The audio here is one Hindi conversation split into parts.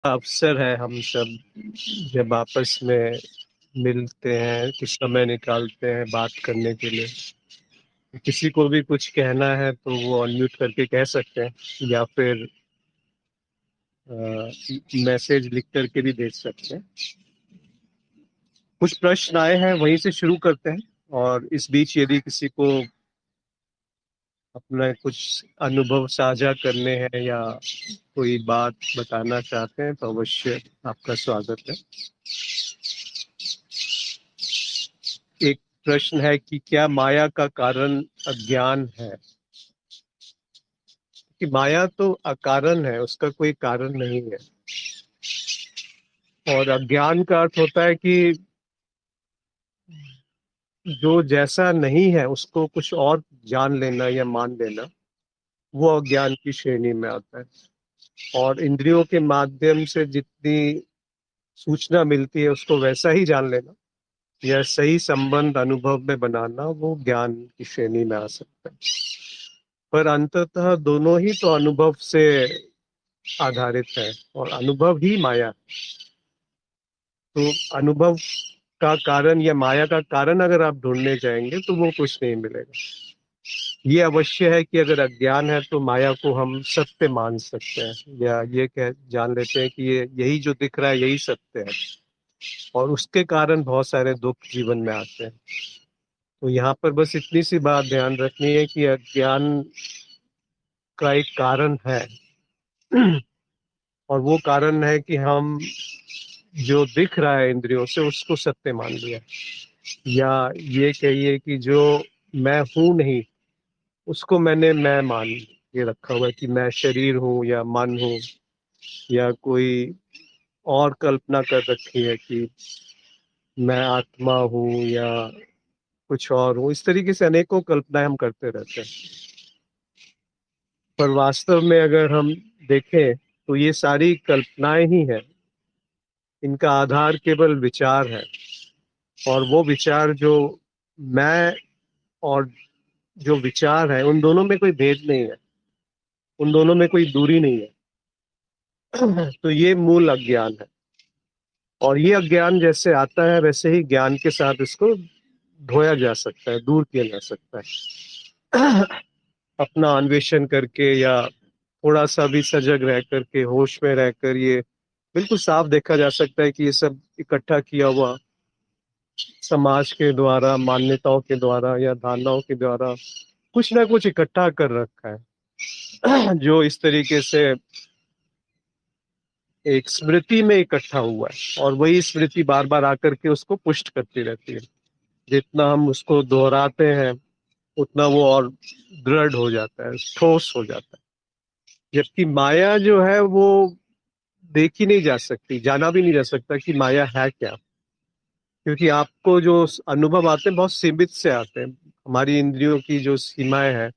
अवसर है हम सब जब आपस में मिलते हैं, कुछ समय निकालते हैं बात करने के लिए। किसी को भी कुछ कहना है तो वो अनम्यूट करके कह सकते हैं या फिर मैसेज लिख करके भी भेज सकते हैं। कुछ प्रश्न आए हैं, वहीं से शुरू करते हैं। और इस बीच यदि किसी को अपना कुछ अनुभव साझा करने हैं या कोई बात बताना चाहते हैं तो अवश्य आपका स्वागत है। एक प्रश्न है कि क्या माया का कारण अज्ञान है? कि माया तो अकारण है, उसका कोई कारण नहीं है। और अज्ञान का अर्थ होता है कि जो जैसा नहीं है उसको कुछ और जान लेना या मान लेना, वो अज्ञान की श्रेणी में आता है। और इंद्रियों के माध्यम से जितनी सूचना मिलती है उसको वैसा ही जान लेना या सही संबंध अनुभव में बनाना, वो ज्ञान की श्रेणी में आ सकता है। पर अंततः दोनों ही तो अनुभव से आधारित है और अनुभव ही माया है। तो अनुभव का कारण या माया का कारण अगर आप ढूंढने जाएंगे तो वो कुछ नहीं मिलेगा। ये अवश्य है कि अगर अज्ञान है तो माया को हम सत्य मान सकते हैं या ये कह जान लेते हैं कि ये यही जो दिख रहा है यही सत्य है। और उसके कारण बहुत सारे दुख जीवन में आते हैं। तो यहाँ पर बस इतनी सी बात ध्यान रखनी है कि अज्ञान का एक कारण है। और वो कारण है कि हम जो दिख रहा है इंद्रियों से उसको सत्य मान लिया, या ये कहिए कि जो मैं हूं नहीं उसको मैंने मैं मान के रखा हुआ है कि मैं शरीर हूँ या मन हूँ, या कोई और कल्पना कर रखी है कि मैं आत्मा हूँ या कुछ और हूँ। इस तरीके से अनेकों कल्पनाएं हम करते रहते हैं। पर वास्तव में अगर हम देखें तो ये सारी कल्पनाएं ही हैं। इनका आधार केवल विचार है। और वो विचार जो मैं और जो विचार है उन दोनों में कोई भेद नहीं है, उन दोनों में कोई दूरी नहीं है। तो ये मूल अज्ञान है। और ये अज्ञान जैसे आता है वैसे ही ज्ञान के साथ इसको धोया जा सकता है, दूर किया जा सकता है। अपना अन्वेषण करके या थोड़ा सा भी सजग रह करके, होश में रहकर, ये बिल्कुल साफ देखा जा सकता है कि ये सब इकट्ठा किया हुआ समाज के द्वारा, मान्यताओं के द्वारा या धारणाओं के द्वारा कुछ ना कुछ इकट्ठा कर रखा है। जो इस तरीके से एक स्मृति में इकट्ठा हुआ है और वही स्मृति बार बार आकर के उसको पुष्ट करती रहती है। जितना हम उसको दोहराते हैं उतना वो और दृढ़ हो जाता है, ठोस हो जाता है। जबकि माया जो है वो देखी नहीं जा सकती, जाना भी नहीं जा सकता कि माया है क्या। क्योंकि आपको जो अनुभव आते हैं बहुत सीमित से आते हैं, हमारी इंद्रियों की जो सीमाएं हैं,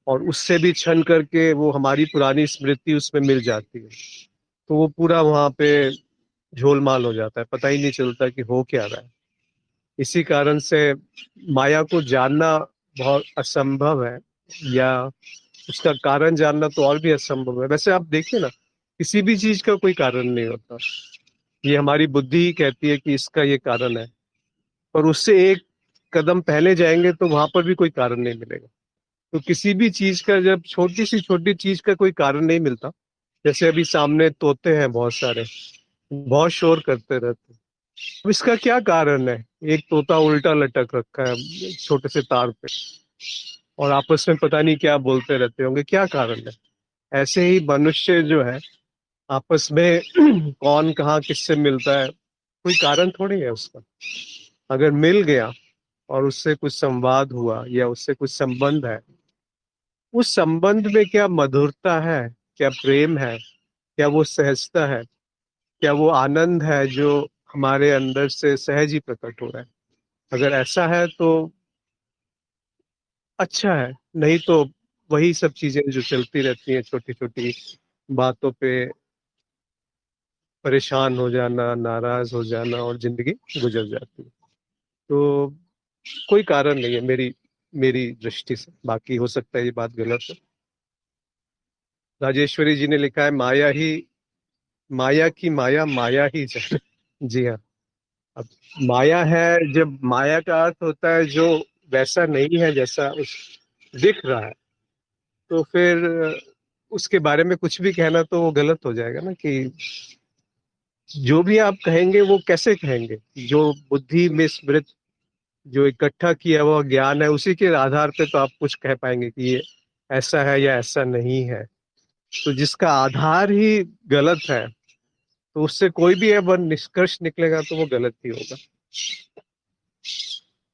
और उससे भी छन करके वो हमारी पुरानी स्मृति उसमें मिल जाती है। तो वो पूरा वहां पे झोलमाल हो जाता है, पता ही नहीं चलता कि हो क्या रहा है। इसी कारण से माया को जानना बहुत असंभव है, या उसका कारण जानना तो और भी असंभव है। वैसे आप देखिए ना, किसी भी चीज का कोई कारण नहीं होता। ये हमारी बुद्धि ही कहती है कि इसका ये कारण है, पर उससे एक कदम पहले जाएंगे तो वहां पर भी कोई कारण नहीं मिलेगा। तो किसी भी चीज का, जब छोटी सी छोटी चीज का कोई कारण नहीं मिलता, जैसे अभी सामने तोते हैं बहुत सारे, बहुत शोर करते रहते हैं। अब इसका क्या कारण है? एक तोता उल्टा लटक रखा है छोटे से तार पे और आपस में पता नहीं क्या बोलते रहते होंगे, क्या कारण है? ऐसे ही मनुष्य जो है आपस में कौन कहाँ किससे मिलता है, कोई कारण थोड़ी है उसका। अगर मिल गया और उससे कुछ संवाद हुआ या उससे कुछ संबंध है, उस संबंध में क्या मधुरता है, क्या प्रेम है, क्या वो सहजता है, क्या वो आनंद है जो हमारे अंदर से सहज ही प्रकट हो रहा है? अगर ऐसा है तो अच्छा है, नहीं तो वही सब चीजें जो चलती रहती हैं, छोटी छोटी बातों पे परेशान हो जाना, नाराज हो जाना, और जिंदगी गुजर जाती है। तो कोई कारण नहीं है मेरी मेरी दृष्टि से। बाकी हो सकता है ये बात गलत है। राजेश्वरी जी ने लिखा है, माया ही माया की माया माया ही जाने। जी हाँ। अब माया है, जब माया का अर्थ होता है जो वैसा नहीं है जैसा उस दिख रहा है, तो फिर उसके बारे में कुछ भी कहना तो वो गलत हो जाएगा ना, कि जो भी आप कहेंगे वो कैसे कहेंगे, जो बुद्धि में स्मृत जो इकट्ठा किया हुआ ज्ञान है उसी के आधार पे तो आप कुछ कह पाएंगे कि ये ऐसा है या ऐसा नहीं है। तो जिसका आधार ही गलत है, तो उससे कोई भी अगर निष्कर्ष निकलेगा तो वो गलत ही होगा।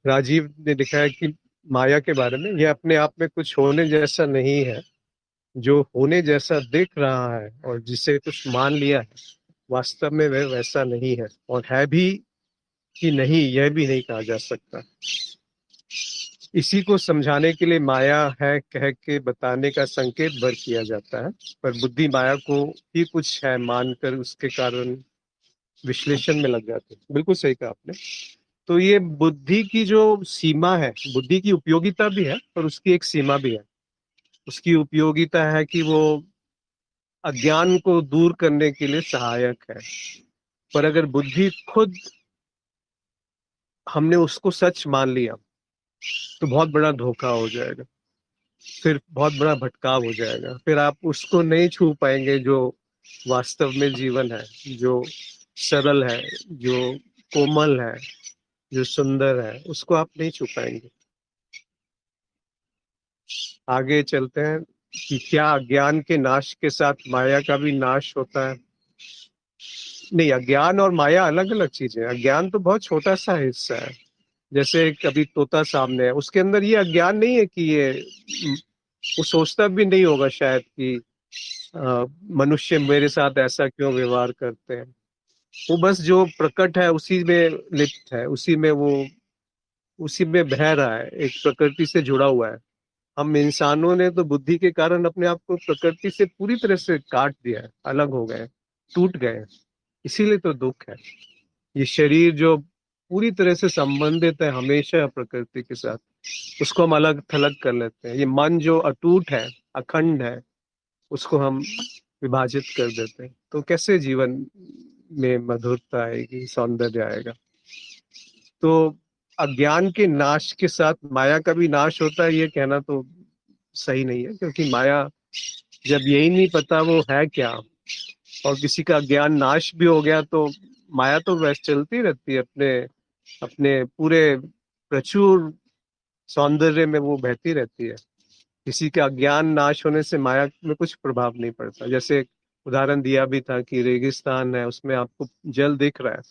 राजीव ने लिखा है कि माया के बारे में, यह अपने आप में कुछ होने जैसा नहीं है, जो होने जैसा दिख रहा है और जिसे कुछ मान लिया है, वास्तव में वह वैसा नहीं है, और है भी कि नहीं यह भी नहीं कहा जा सकता। इसी को समझाने के लिए माया है कह के बताने का संकेत भर किया जाता है, पर बुद्धि माया को ही कुछ है मानकर उसके कारण विश्लेषण में लग जाते हैं। बिल्कुल सही कहा आपने। तो ये बुद्धि की जो सीमा है, बुद्धि की उपयोगिता भी है पर उसकी एक सीमा भी है। उसकी उपयोगिता है कि वो अज्ञान को दूर करने के लिए सहायक है, पर अगर बुद्धि खुद हमने उसको सच मान लिया तो बहुत बड़ा धोखा हो जाएगा, फिर बहुत बड़ा भटकाव हो जाएगा, फिर आप उसको नहीं छू पाएंगे जो वास्तव में जीवन है, जो सरल है, जो कोमल है, जो सुंदर है, उसको आप नहीं छू पाएंगे। आगे चलते हैं कि क्या अज्ञान के नाश के साथ माया का भी नाश होता है? नहीं, अज्ञान और माया अलग अलग चीजें हैं। अज्ञान तो बहुत छोटा सा हिस्सा है। जैसे कभी तोता सामने है, उसके अंदर ये अज्ञान नहीं है कि ये वो सोचता भी नहीं होगा शायद कि मनुष्य मेरे साथ ऐसा क्यों व्यवहार करते हैं। वो बस जो प्रकट है उसी में लिप्त है, उसी में बह रहा है, एक प्रकृति से जुड़ा हुआ है। हम इंसानों ने तो बुद्धि के कारण अपने आप को प्रकृति से पूरी तरह से काट दिया है, अलग हो गए, टूट गए। इसीलिए तो दुख है। ये शरीर जो पूरी तरह से संबंधित है हमेशा प्रकृति के साथ, उसको हम अलग थलग कर लेते हैं। ये मन जो अटूट है, अखंड है, उसको हम विभाजित कर देते हैं। तो कैसे जीवन में मधुरता आएगी, सौंदर्य आएगा? तो अज्ञान के नाश के साथ माया का भी नाश होता है, ये कहना तो सही नहीं है, क्योंकि माया जब यही नहीं पता वो है क्या, और किसी का ज्ञान नाश भी हो गया, तो माया तो वैसे चलती रहती है अपने अपने पूरे प्रचुर सौंदर्य में, वो बहती रहती है। किसी का ज्ञान नाश होने से माया में कुछ प्रभाव नहीं पड़ता। जैसे एक उदाहरण दिया भी था कि रेगिस्तान है, उसमें आपको जल दिख रहा है,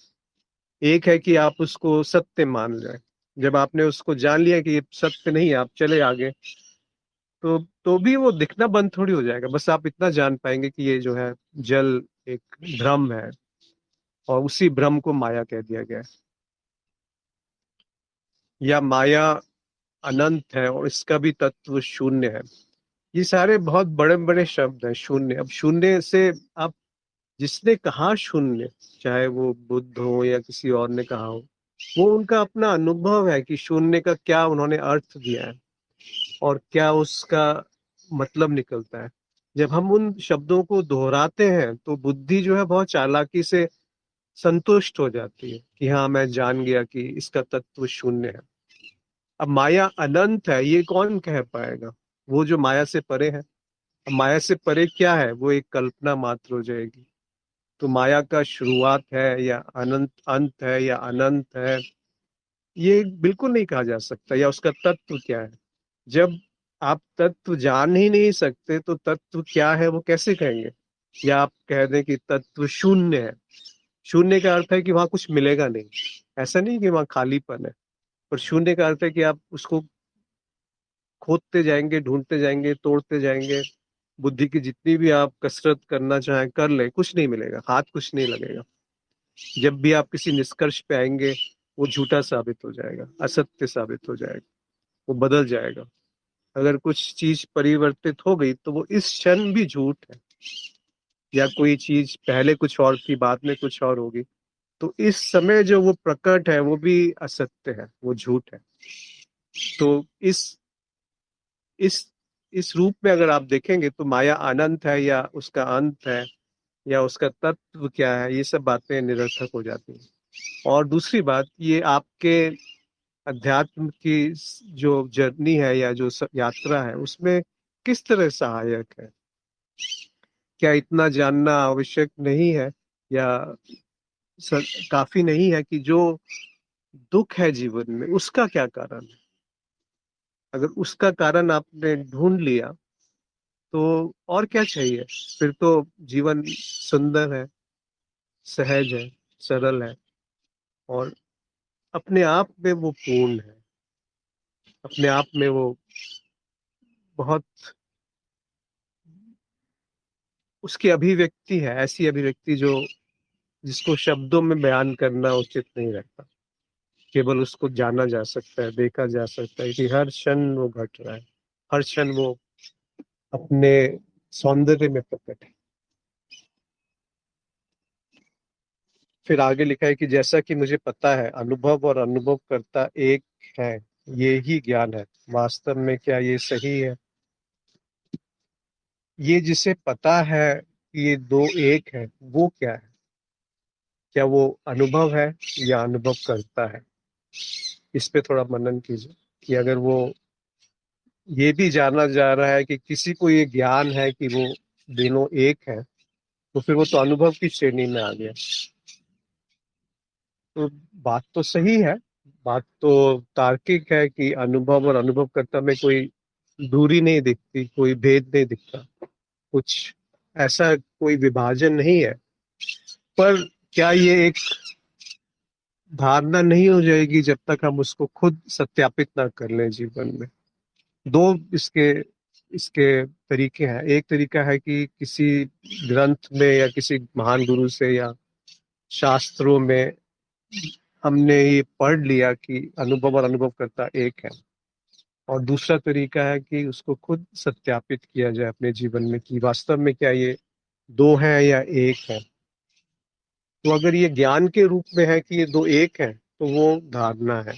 एक है कि आप उसको सत्य मान लें। जब आपने उसको जान लिया कि ये सत्य नहीं है, आप चले आगे, तो भी वो दिखना बंद थोड़ी हो जाएगा। बस आप इतना जान पाएंगे कि ये जो है जल एक भ्रम है, और उसी भ्रम को माया कह दिया गया है। या माया अनंत है और इसका भी तत्व शून्य है। ये सारे बहुत बड़े बड़े शब्द हैं। शून्य, अब शून्य से आप, जिसने कहा शून्य, चाहे वो बुद्ध हो या किसी और ने कहा हो, वो उनका अपना अनुभव है कि शून्य का क्या उन्होंने अर्थ दिया है और क्या उसका मतलब निकलता है। जब हम उन शब्दों को दोहराते हैं तो बुद्धि जो है बहुत चालाकी से संतुष्ट हो जाती है कि हाँ, मैं जान गया कि इसका तत्व शून्य है। अब माया अनंत है, ये कौन कह पाएगा, वो जो माया से परे है। अब माया से परे क्या है? वो एक कल्पना मात्र हो जाएगी। तो माया का शुरुआत है या अनंत, अंत है या अनंत है, ये बिल्कुल नहीं कहा जा सकता। या उसका तत्व क्या है? जब आप तत्व जान ही नहीं सकते तो तत्व क्या है वो कैसे कहेंगे? या आप कह दें कि तत्व शून्य है। शून्य का अर्थ है कि वहां कुछ मिलेगा नहीं। ऐसा नहीं कि वहां खालीपन है, पर शून्य का अर्थ है कि आप उसको खोदते जाएंगे, ढूंढते जाएंगे, तोड़ते जाएंगे। बुद्धि की जितनी भी आप कसरत करना चाहें कर ले, कुछ नहीं मिलेगा, हाथ कुछ नहीं लगेगा। जब भी आप किसी निष्कर्ष पे आएंगे, वो झूठा साबित हो जाएगा, असत्य साबित हो जाएगा, वो बदल जाएगा। अगर कुछ चीज परिवर्तित हो गई तो वो इस क्षण भी झूठ है। या कोई चीज पहले कुछ और थी, बाद में कुछ और होगी, तो इस समय जो वो प्रकट है वो भी असत्य है, वो झूठ है। तो इस इस रूप में अगर आप देखेंगे तो माया अनंत है या उसका अंत है, या उसका तत्व क्या है, ये सब बातें निरर्थक हो जाती हैं। और दूसरी बात, ये आपके अध्यात्म की जो जर्नी है या जो यात्रा है उसमें किस तरह सहायक है। क्या इतना जानना आवश्यक नहीं है, या काफी नहीं है कि जो दुख है जीवन में उसका क्या कारण है। अगर उसका कारण आपने ढूंढ लिया तो और क्या चाहिए। फिर तो जीवन सुंदर है, सहज है, सरल है, और अपने आप में वो पूर्ण है। अपने आप में वो बहुत, उसकी अभिव्यक्ति है, ऐसी अभिव्यक्ति जो जिसको शब्दों में बयान करना उचित नहीं रहता। केवल उसको जाना जा सकता है, देखा जा सकता है कि हर क्षण वो घट रहा है, हर क्षण वो अपने सौंदर्य में प्रकट है। फिर आगे लिखा है कि जैसा कि मुझे पता है अनुभव और अनुभव करता एक है, ये ही ज्ञान है। वास्तव में क्या ये सही है। ये जिसे पता है कि ये दो एक है, वो क्या है। क्या वो अनुभव है या अनुभव करता है। इस पे थोड़ा मनन कीजिए कि अगर वो ये भी जाना जा रहा है कि किसी को ये ज्ञान है कि वो दोनों एक है, तो फिर वो तो अनुभव की श्रेणी में आ गया। तो बात तो सही है, बात तो तार्किक है कि अनुभव और अनुभवकर्ता में कोई दूरी नहीं दिखती, कोई भेद नहीं दिखता, कुछ ऐसा कोई विभाजन नहीं है। पर क्या ये एक धारणा नहीं हो जाएगी जब तक हम उसको खुद सत्यापित ना कर लें जीवन में। दो इसके इसके तरीके हैं। एक तरीका है कि किसी ग्रंथ में या किसी महान गुरु से या शास्त्रों में हमने ये पढ़ लिया कि अनुभव और अनुभवकर्ता एक है। और दूसरा तरीका है कि उसको खुद सत्यापित किया जाए अपने जीवन में कि वास्तव में क्या ये दो हैं या एक है। तो अगर ये ज्ञान के रूप में है कि ये दो एक है तो वो धारणा है।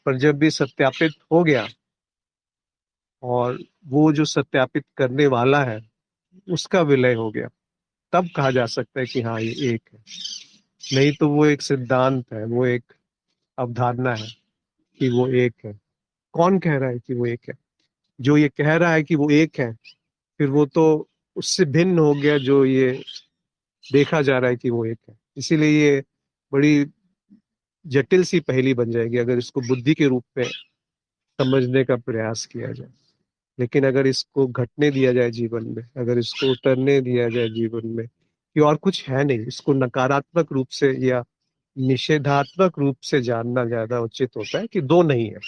पर जब भी सत्यापित हो गया और वो जो सत्यापित करने वाला है उसका विलय हो गया, तब कहा जा सकता है कि हाँ ये एक है। नहीं तो वो एक सिद्धांत है, वो एक अवधारणा है कि वो एक है। कौन कह रहा है कि वो एक है। जो ये कह रहा है कि वो एक है, फिर वो तो उससे भिन्न हो गया जो ये देखा जा रहा है कि वो एक है। इसीलिए ये बड़ी जटिल सी पहेली बन जाएगी अगर इसको बुद्धि के रूप में समझने का प्रयास किया जाए। लेकिन अगर इसको घटने दिया जाए जीवन में, अगर इसको उतरने दिया जाए जीवन में कि और कुछ है नहीं, इसको नकारात्मक रूप से या निषेधात्मक रूप से जानना ज्यादा उचित होता है कि दो नहीं है।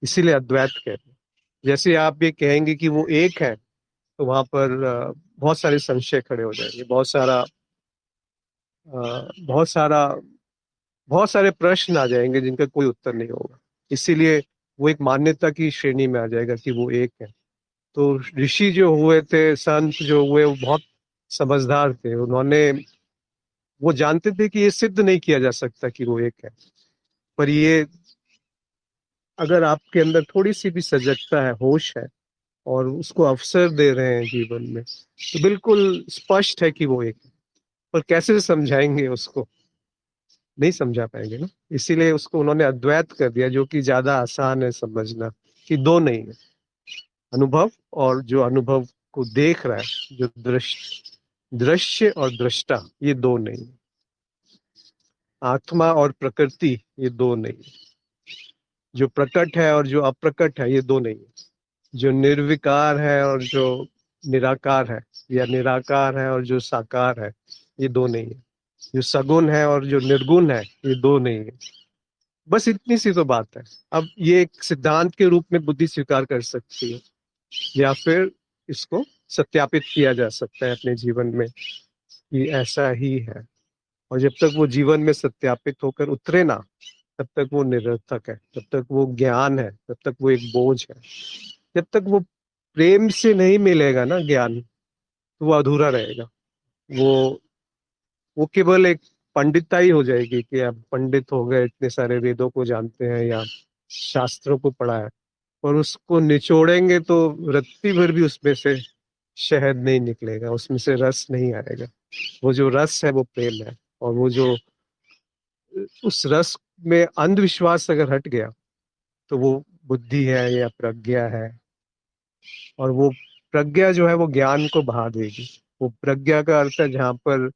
इसीलिए अद्वैत कहते हैं। जैसे आप ये कहेंगे कि वो एक है तो वहां पर बहुत सारे संशय खड़े हो जाएंगे, बहुत सारा बहुत सारे प्रश्न आ जाएंगे जिनका कोई उत्तर नहीं होगा। इसीलिए वो एक मान्यता की श्रेणी में आ जाएगा कि वो एक है। तो ऋषि जो हुए थे, संत जो हुए, वो बहुत समझदार थे। उन्होंने वो जानते थे कि ये सिद्ध नहीं किया जा सकता कि वो एक है। पर ये अगर आपके अंदर थोड़ी सी भी सजगता है, होश है, और उसको अवसर दे रहे हैं जीवन में, तो बिल्कुल स्पष्ट है कि वो एक है। पर कैसे समझाएंगे उसको, नहीं समझा पाएंगे ना। इसीलिए उसको उन्होंने अद्वैत कर दिया, जो कि ज्यादा आसान है समझना, कि दो नहीं है। अनुभव और जो अनुभव को देख रहा है, जो दृश्य दृश्य और दृष्टा, ये दो नहीं है। आत्मा और प्रकृति, ये दो नहीं है। जो प्रकट है और जो अप्रकट है, ये दो नहीं है। जो निर्विकार है और जो निराकार है, या निराकार है और जो साकार है, ये दो नहीं है। जो सगुण है और जो निर्गुण है, ये दो नहीं है। बस इतनी सी तो बात है। अब ये एक सिद्धांत के रूप में बुद्धि स्वीकार कर सकती है, या फिर इसको सत्यापित किया जा सकता है अपने जीवन में कि ऐसा ही है। और जब तक वो जीवन में सत्यापित होकर उतरे ना, तब तक वो निरर्थक है, तब तक वो ज्ञान है, तब तक वो एक बोझ है। जब तक वो प्रेम से नहीं मिलेगा ना ज्ञान, तो वो अधूरा रहेगा। वो वो केवल एक पंडिताई हो जाएगी कि आप पंडित हो गए, इतने सारे वेदों को जानते हैं या शास्त्रों को पढ़ा है। और उसको निचोड़ेंगे तो रत्ती भर भी उसमें से शहद नहीं निकलेगा, उसमें से रस नहीं आएगा। वो जो रस है वो प्रेम है। और वो जो उस रस में अंधविश्वास अगर हट गया तो वो बुद्धि है या प्रज्ञा है। और वो प्रज्ञा जो है वो ज्ञान को बहा देगी। वो प्रज्ञा का अर्थ है जहां पर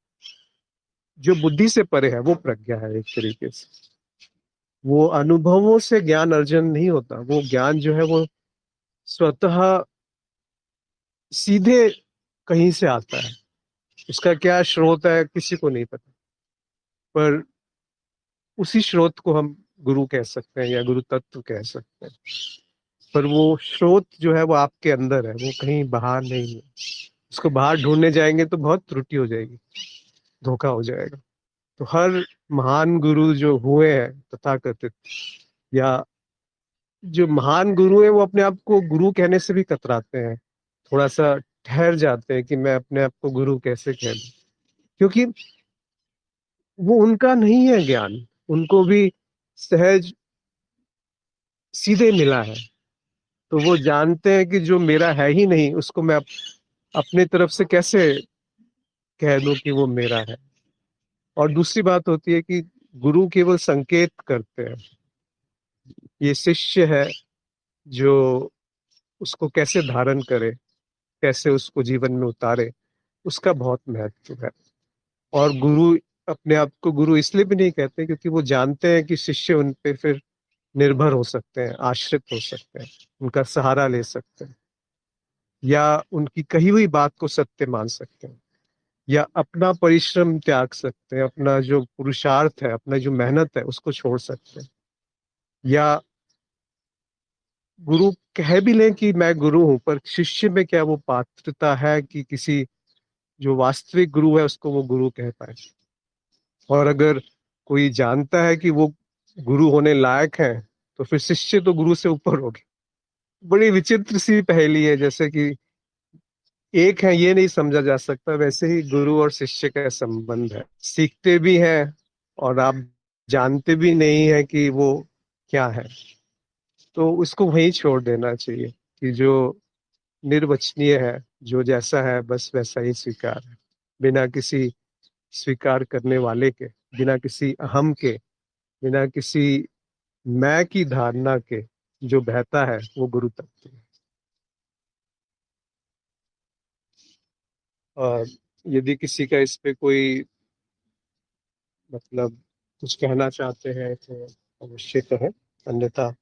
जो बुद्धि से परे है, वो प्रज्ञा है एक तरीके से। वो अनुभवों से ज्ञान अर्जन नहीं होता। वो ज्ञान जो है वो स्वतः सीधे कहीं से आता है। उसका क्या स्रोत है किसी को नहीं पता, पर उसी स्रोत को हम गुरु कह सकते हैं या गुरु तत्व कह सकते हैं। पर वो स्रोत जो है वो आपके अंदर है, वो कहीं बाहर नहीं है। उसको बाहर ढूंढने जाएंगे तो बहुत त्रुटि हो जाएगी, धोखा हो जाएगा। तो हर महान गुरु जो हुए हैं तथाकथित, या जो महान गुरु है, वो अपने आप को गुरु कहने से भी कतराते हैं। थोड़ा सा ठहर जाते हैं कि मैं अपने आप को गुरु कैसे कह दूं, क्योंकि वो उनका नहीं है ज्ञान। उनको भी सहज सीधे मिला है। तो वो जानते हैं कि जो मेरा है ही नहीं उसको मैं अपने तरफ से कैसे कह दूं कि वो मेरा है। और दूसरी बात होती है कि गुरु केवल संकेत करते हैं। ये शिष्य है जो उसको कैसे धारण करे, कैसे उसको जीवन में उतारे, उसका बहुत महत्व है। और गुरु अपने आप को गुरु इसलिए भी नहीं कहते क्योंकि वो जानते हैं कि शिष्य उन पे फिर निर्भर हो सकते हैं, आश्रित हो सकते हैं, उनका सहारा ले सकते हैं, या उनकी कही हुई बात को सत्य मान सकते हैं, या अपना परिश्रम त्याग सकते हैं, अपना जो पुरुषार्थ है, अपना जो मेहनत है उसको छोड़ सकते हैं। या गुरु कह भी लें कि मैं गुरु हूं, पर शिष्य में क्या वो पात्रता है कि किसी जो वास्तविक गुरु है उसको वो गुरु कह पाए। और अगर कोई जानता है कि वो गुरु होने लायक है तो फिर शिष्य तो गुरु से ऊपर हो गए। बड़ी विचित्र सी पहेली है, जैसे कि एक है ये नहीं समझा जा सकता, वैसे ही गुरु और शिष्य का संबंध है। सीखते भी हैं और आप जानते भी नहीं है कि वो क्या है। तो उसको वहीं छोड़ देना चाहिए कि जो निर्वचनीय है, जो जैसा है बस वैसा ही स्वीकार है, बिना किसी स्वीकार करने वाले के, बिना किसी अहम के, बिना किसी मैं की धारणा के। जो बहता है वो गुरु तत्व है। और यदि किसी का इस पे कोई मतलब कुछ कहना चाहते हैं तो अवश्य कहें, अन्यथा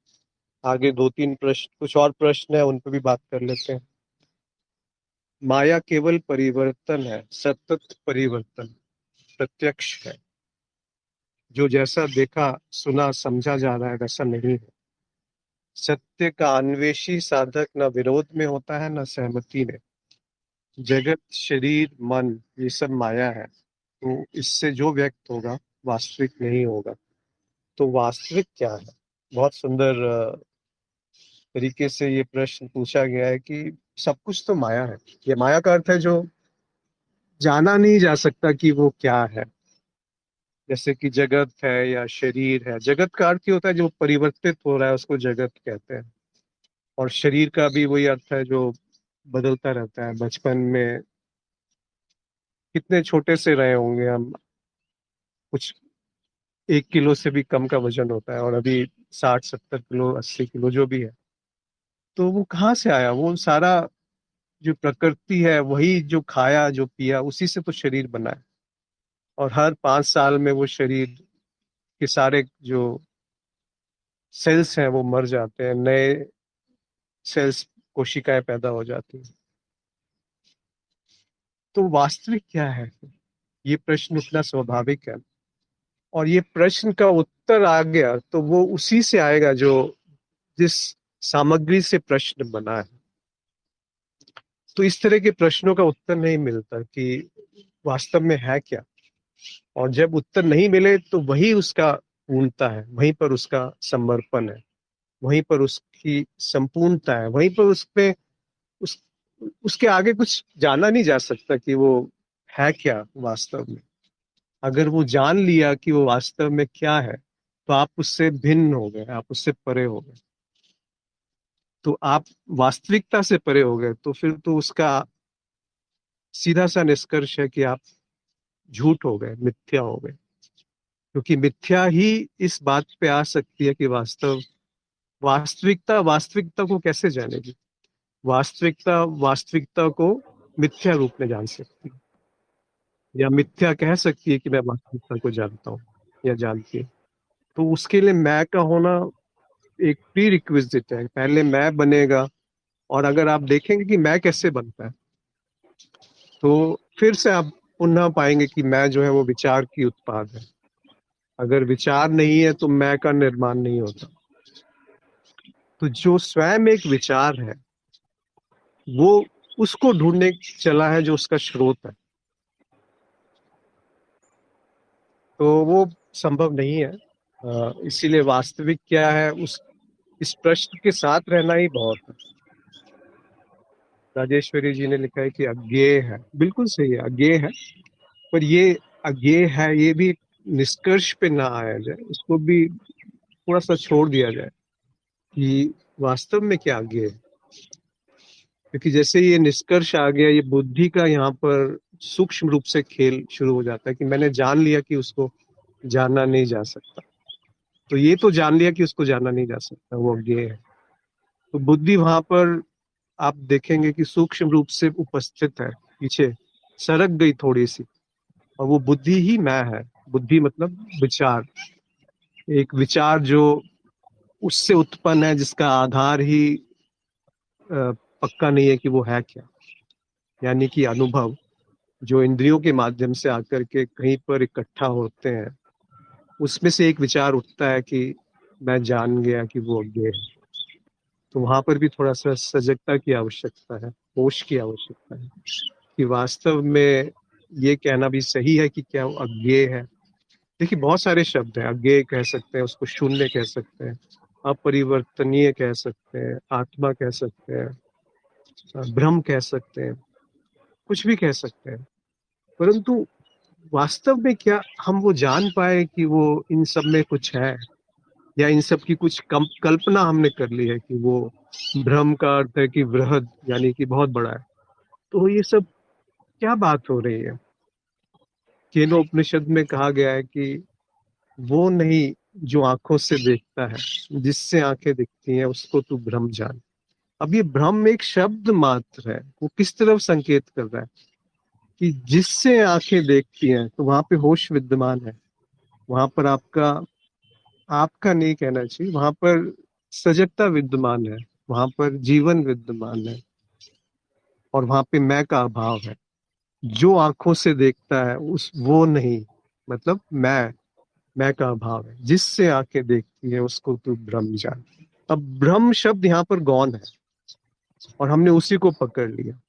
आगे दो तीन प्रश्न, कुछ और प्रश्न है, उन पर भी बात कर लेते हैं। माया केवल परिवर्तन है, सतत परिवर्तन प्रत्यक्ष है। जो जैसा देखा सुना समझा जा रहा है वैसा नहीं है। सत्य का अन्वेषी साधक न विरोध में होता है न सहमति में। जगत शरीर मन ये सब माया है, तो इससे जो व्यक्त होगा वास्तविक नहीं होगा। तो वास्तविक क्या है? बहुत सुंदर तरीके से ये प्रश्न पूछा गया है कि सब कुछ तो माया है। ये माया का अर्थ है जो जाना नहीं जा सकता कि वो क्या है। जैसे कि जगत है या शरीर है। जगत का अर्थ ही होता है जो परिवर्तित हो रहा है उसको जगत कहते हैं। और शरीर का भी वही अर्थ है जो बदलता रहता है। बचपन में कितने छोटे से रहे होंगे हम, कुछ 1 किलो से भी कम का वजन होता है, और अभी 60 70 किलो 80 किलो जो भी है। तो वो कहाँ से आया? वो सारा जो प्रकृति है वही जो खाया जो पिया उसी से तो शरीर बना है। और हर 5 साल में वो शरीर के सारे जो सेल्स हैं वो मर जाते हैं, नए सेल्स कोशिकाएं पैदा हो जाती हैं। तो वास्तविक क्या है? ये प्रश्न उठना स्वाभाविक है। और ये प्रश्न का उत्तर आ गया तो वो उसी से आएगा जो जिस सामग्री से प्रश्न बना है। तो इस तरह के प्रश्नों का उत्तर नहीं मिलता कि वास्तव में है क्या। और जब उत्तर नहीं मिले तो वही उसका पूर्णता है, वहीं पर उसका समर्पण है, वहीं पर उसकी संपूर्णता है, वहीं पर उसपे उस उसके आगे कुछ जाना नहीं जा सकता कि वो है क्या वास्तव में। अगर वो जान लिया कि वो वास्तव में क्या है तो आप उससे भिन्न हो गए, आप उससे परे हो गए। तो आप वास्तविकता से परे हो गए, तो फिर तो उसका सीधा सा निष्कर्ष है कि आप झूठ हो गए, मिथ्या हो गए। क्योंकि मिथ्या ही इस बात पे आ सकती है कि वास्तविकता वास्तविकता को कैसे जानेगी। वास्तविकता वास्तविकता को मिथ्या रूप में जान सकती है, या मिथ्या कह सकती है कि मैं वास्तविकता को जानता हूँ या जानती है। तो उसके लिए मैं का होना एक प्री रिक्विजिट है, पहले मैं बनेगा। और अगर आप देखेंगे कि मैं कैसे बनता है, तो फिर से आप पुनः पाएंगे कि मैं जो है वो विचार की उत्पाद है। अगर विचार नहीं है तो मैं का निर्माण नहीं होता। तो जो स्वयं एक विचार है, वो उसको ढूंढने चला है जो उसका स्रोत है। तो वो संभव नहीं है। इसीलिए वास्तविक क्या है, उस इस प्रश्न के साथ रहना ही बहुत है। राजेश्वरी जी ने लिखा है कि अज्ञेय है, बिल्कुल सही है, अज्ञेय है। पर ये अज्ञेय है, ये भी निष्कर्ष पे ना आया जाए, इसको भी थोड़ा सा छोड़ दिया जाए कि वास्तव में क्या अज्ञेय है। क्योंकि जैसे ये निष्कर्ष आ गया, ये बुद्धि का यहाँ पर सूक्ष्म रूप से खेल शुरू हो जाता है कि मैंने जान लिया कि उसको जाना नहीं जा सकता। तो ये तो जान लिया कि उसको जाना नहीं जा सकता, वो अज्ञेय है। तो बुद्धि वहां पर आप देखेंगे कि सूक्ष्म रूप से उपस्थित है, पीछे सरक गई थोड़ी सी। और वो बुद्धि ही मैं है। बुद्धि मतलब विचार, एक विचार जो उससे उत्पन्न है, जिसका आधार ही पक्का नहीं है कि वो है क्या। यानी कि अनुभव जो इंद्रियों के माध्यम से आकर के कहीं पर इकट्ठा होते हैं, उसमें से एक विचार उठता है कि मैं जान गया कि वो अज्ञेय है। तो वहां पर भी थोड़ा सा सजगता की आवश्यकता है, होश की आवश्यकता है कि वास्तव में ये कहना भी सही है कि क्या वो अज्ञेय है। देखिए बहुत सारे शब्द हैं, अज्ञेय कह सकते हैं, उसको शून्य कह सकते हैं, अपरिवर्तनीय कह सकते हैं, आत्मा कह सकते हैं, ब्रह्म कह सकते हैं, कुछ भी कह सकते हैं। परंतु वास्तव में क्या हम वो जान पाए कि वो इन सब में कुछ है, या इन सब की कुछ कल्पना हमने कर ली है कि वो ब्रह्म का अर्थ है कि वृहद, यानी कि बहुत बड़ा है। तो ये सब क्या बात हो रही है। केनोपनिषद में कहा गया है कि वो नहीं जो आंखों से देखता है, जिससे आंखें दिखती हैं उसको तू ब्रह्म जान। अब ये ब्रह्म एक शब्द मात्र है, वो किस तरफ संकेत कर रहा है कि जिससे आंखें देखती हैं, तो वहां पे होश विद्यमान है। वहां पर आपका आपका नहीं कहना चाहिए, वहां पर सजगता विद्यमान है, वहां पर जीवन विद्यमान है, और वहां पे मैं का अभाव है। जो आंखों से देखता है उस वो नहीं, मतलब मैं का अभाव है। जिससे आंखें देखती है उसको तू ब्रह्म जान। अब ब्रह्म शब्द यहाँ पर गौण है, और हमने उसी को पकड़ लिया।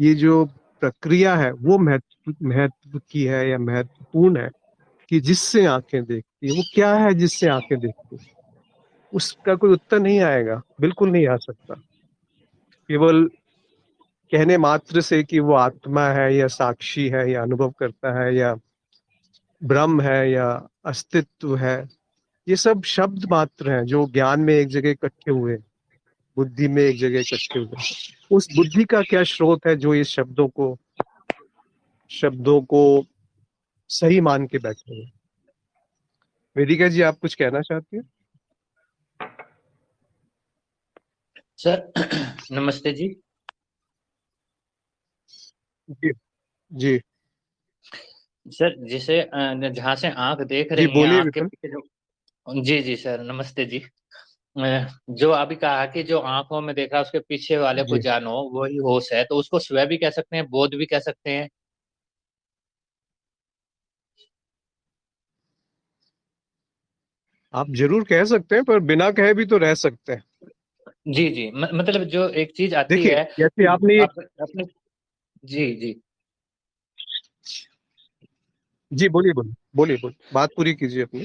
ये जो प्रक्रिया है वो महत्व की है या महत्वपूर्ण है, कि जिससे आंखें देखती है, वो क्या है जिससे आंखें देखती है। उसका कोई उत्तर नहीं आएगा, बिल्कुल नहीं आ सकता। केवल कहने मात्र से कि वो आत्मा है या साक्षी है या अनुभव करता है या ब्रह्म है या अस्तित्व है, ये सब शब्द मात्र हैं जो ज्ञान में एक जगह इकट्ठे हुए, बुद्धि में एक जगह इकट्ठे हुए। उस बुद्धि का क्या स्रोत है जो इस शब्दों को सही मान के बैठे हुए। वेदिका जी, आप कुछ कहना चाहती हैं? सर नमस्ते जी। जी। जी। सर जिसे जहाँ से आंख देख जी, रही है, बोलिए आंख के विपिन। पीछे जो, जी जी सर नमस्ते जी। जो अभी कहा कि जो आंखों में देखा उसके पीछे वाले को जी, जानो, वही होश है, तो उसको स्व भी कह सकते हैं, बोध भी कह सकते हैं। आप जरूर कह सकते हैं, पर बिना कहे भी तो रह सकते हैं। जी जी, मतलब जो एक चीज आती देखिए है जैसे कि आपने आप अपने, जी जी जी, बोलिए बोलिए बोलिए बोलिए, बात पूरी कीजिए अपनी।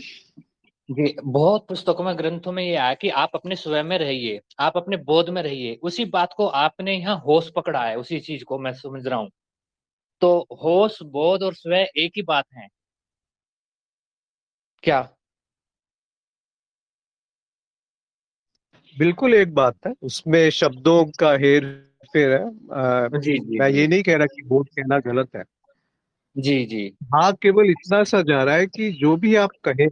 जी, बहुत पुस्तकों में, ग्रंथों में ये आया कि आप अपने स्वयं में रहिए, आप अपने बोध में रहिए। उसी बात को आपने यहाँ होश पकड़ा है, उसी चीज को मैं समझ रहा हूँ। तो होश, बोध और स्व एक ही बात है क्या? बिल्कुल एक बात है, उसमें शब्दों का हेर फेर है। जी जी मैं जी। ये नहीं कह रहा कि बोध कहना गलत है। जी जी। भाग केवल इतना सा जा रहा है कि जो भी आप कहें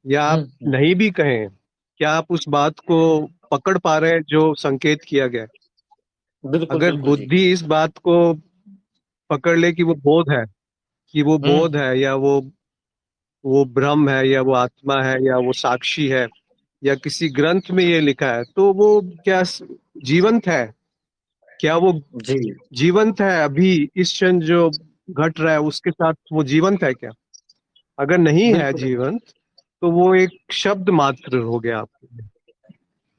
या आप हम्म। नहीं भी कहें, क्या आप उस बात को पकड़ पा रहे हैं जो संकेत किया गया है? बिल्कुल अगर बिल्कुल जी। बुद्धि इस बात को पकड़ ले कि वो बोध है, कि वो बोध हम्म। है, या वो ब्रह्म है, या वो आत्मा है, या वो साक्षी है, या किसी ग्रंथ में ये लिखा है, तो वो क्या जीवंत है? क्या वो जी। जीवंत है अभी इस क्षण जो घट रहा है उसके साथ? वो जीवंत है क्या? अगर नहीं है बिल्कुल जीवंत, तो वो एक शब्द मात्र हो गया आपके लिए।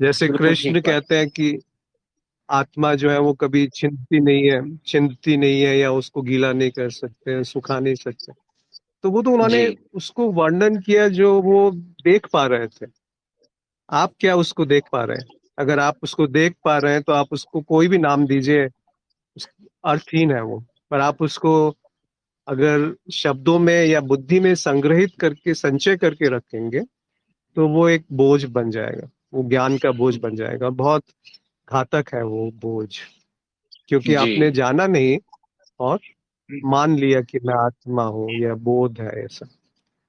जैसे बिल्कुल कृष्ण ठीक बात। कहते हैं कि आत्मा जो है वो कभी छिंदती नहीं है, या उसको गीला नहीं कर सकते, सुखा नहीं सकते। तो वो तो जी उन्होंने उसको वर्णन किया जो वो देख पा रहे थे। आप क्या उसको देख पा रहे हैं? अगर आप उसको देख पा रहे हैं तो आप उसको कोई भी नाम दीजिए, अर्थहीन है वो। पर आप उसको अगर शब्दों में या बुद्धि में संग्रहित करके संचय करके रखेंगे, तो वो एक बोझ बन जाएगा, वो ज्ञान का बोझ बन जाएगा। बहुत घातक है वो बोझ, क्योंकि जी। आपने जाना नहीं और मान लिया कि मैं आत्मा हूँ या बोध है ऐसा।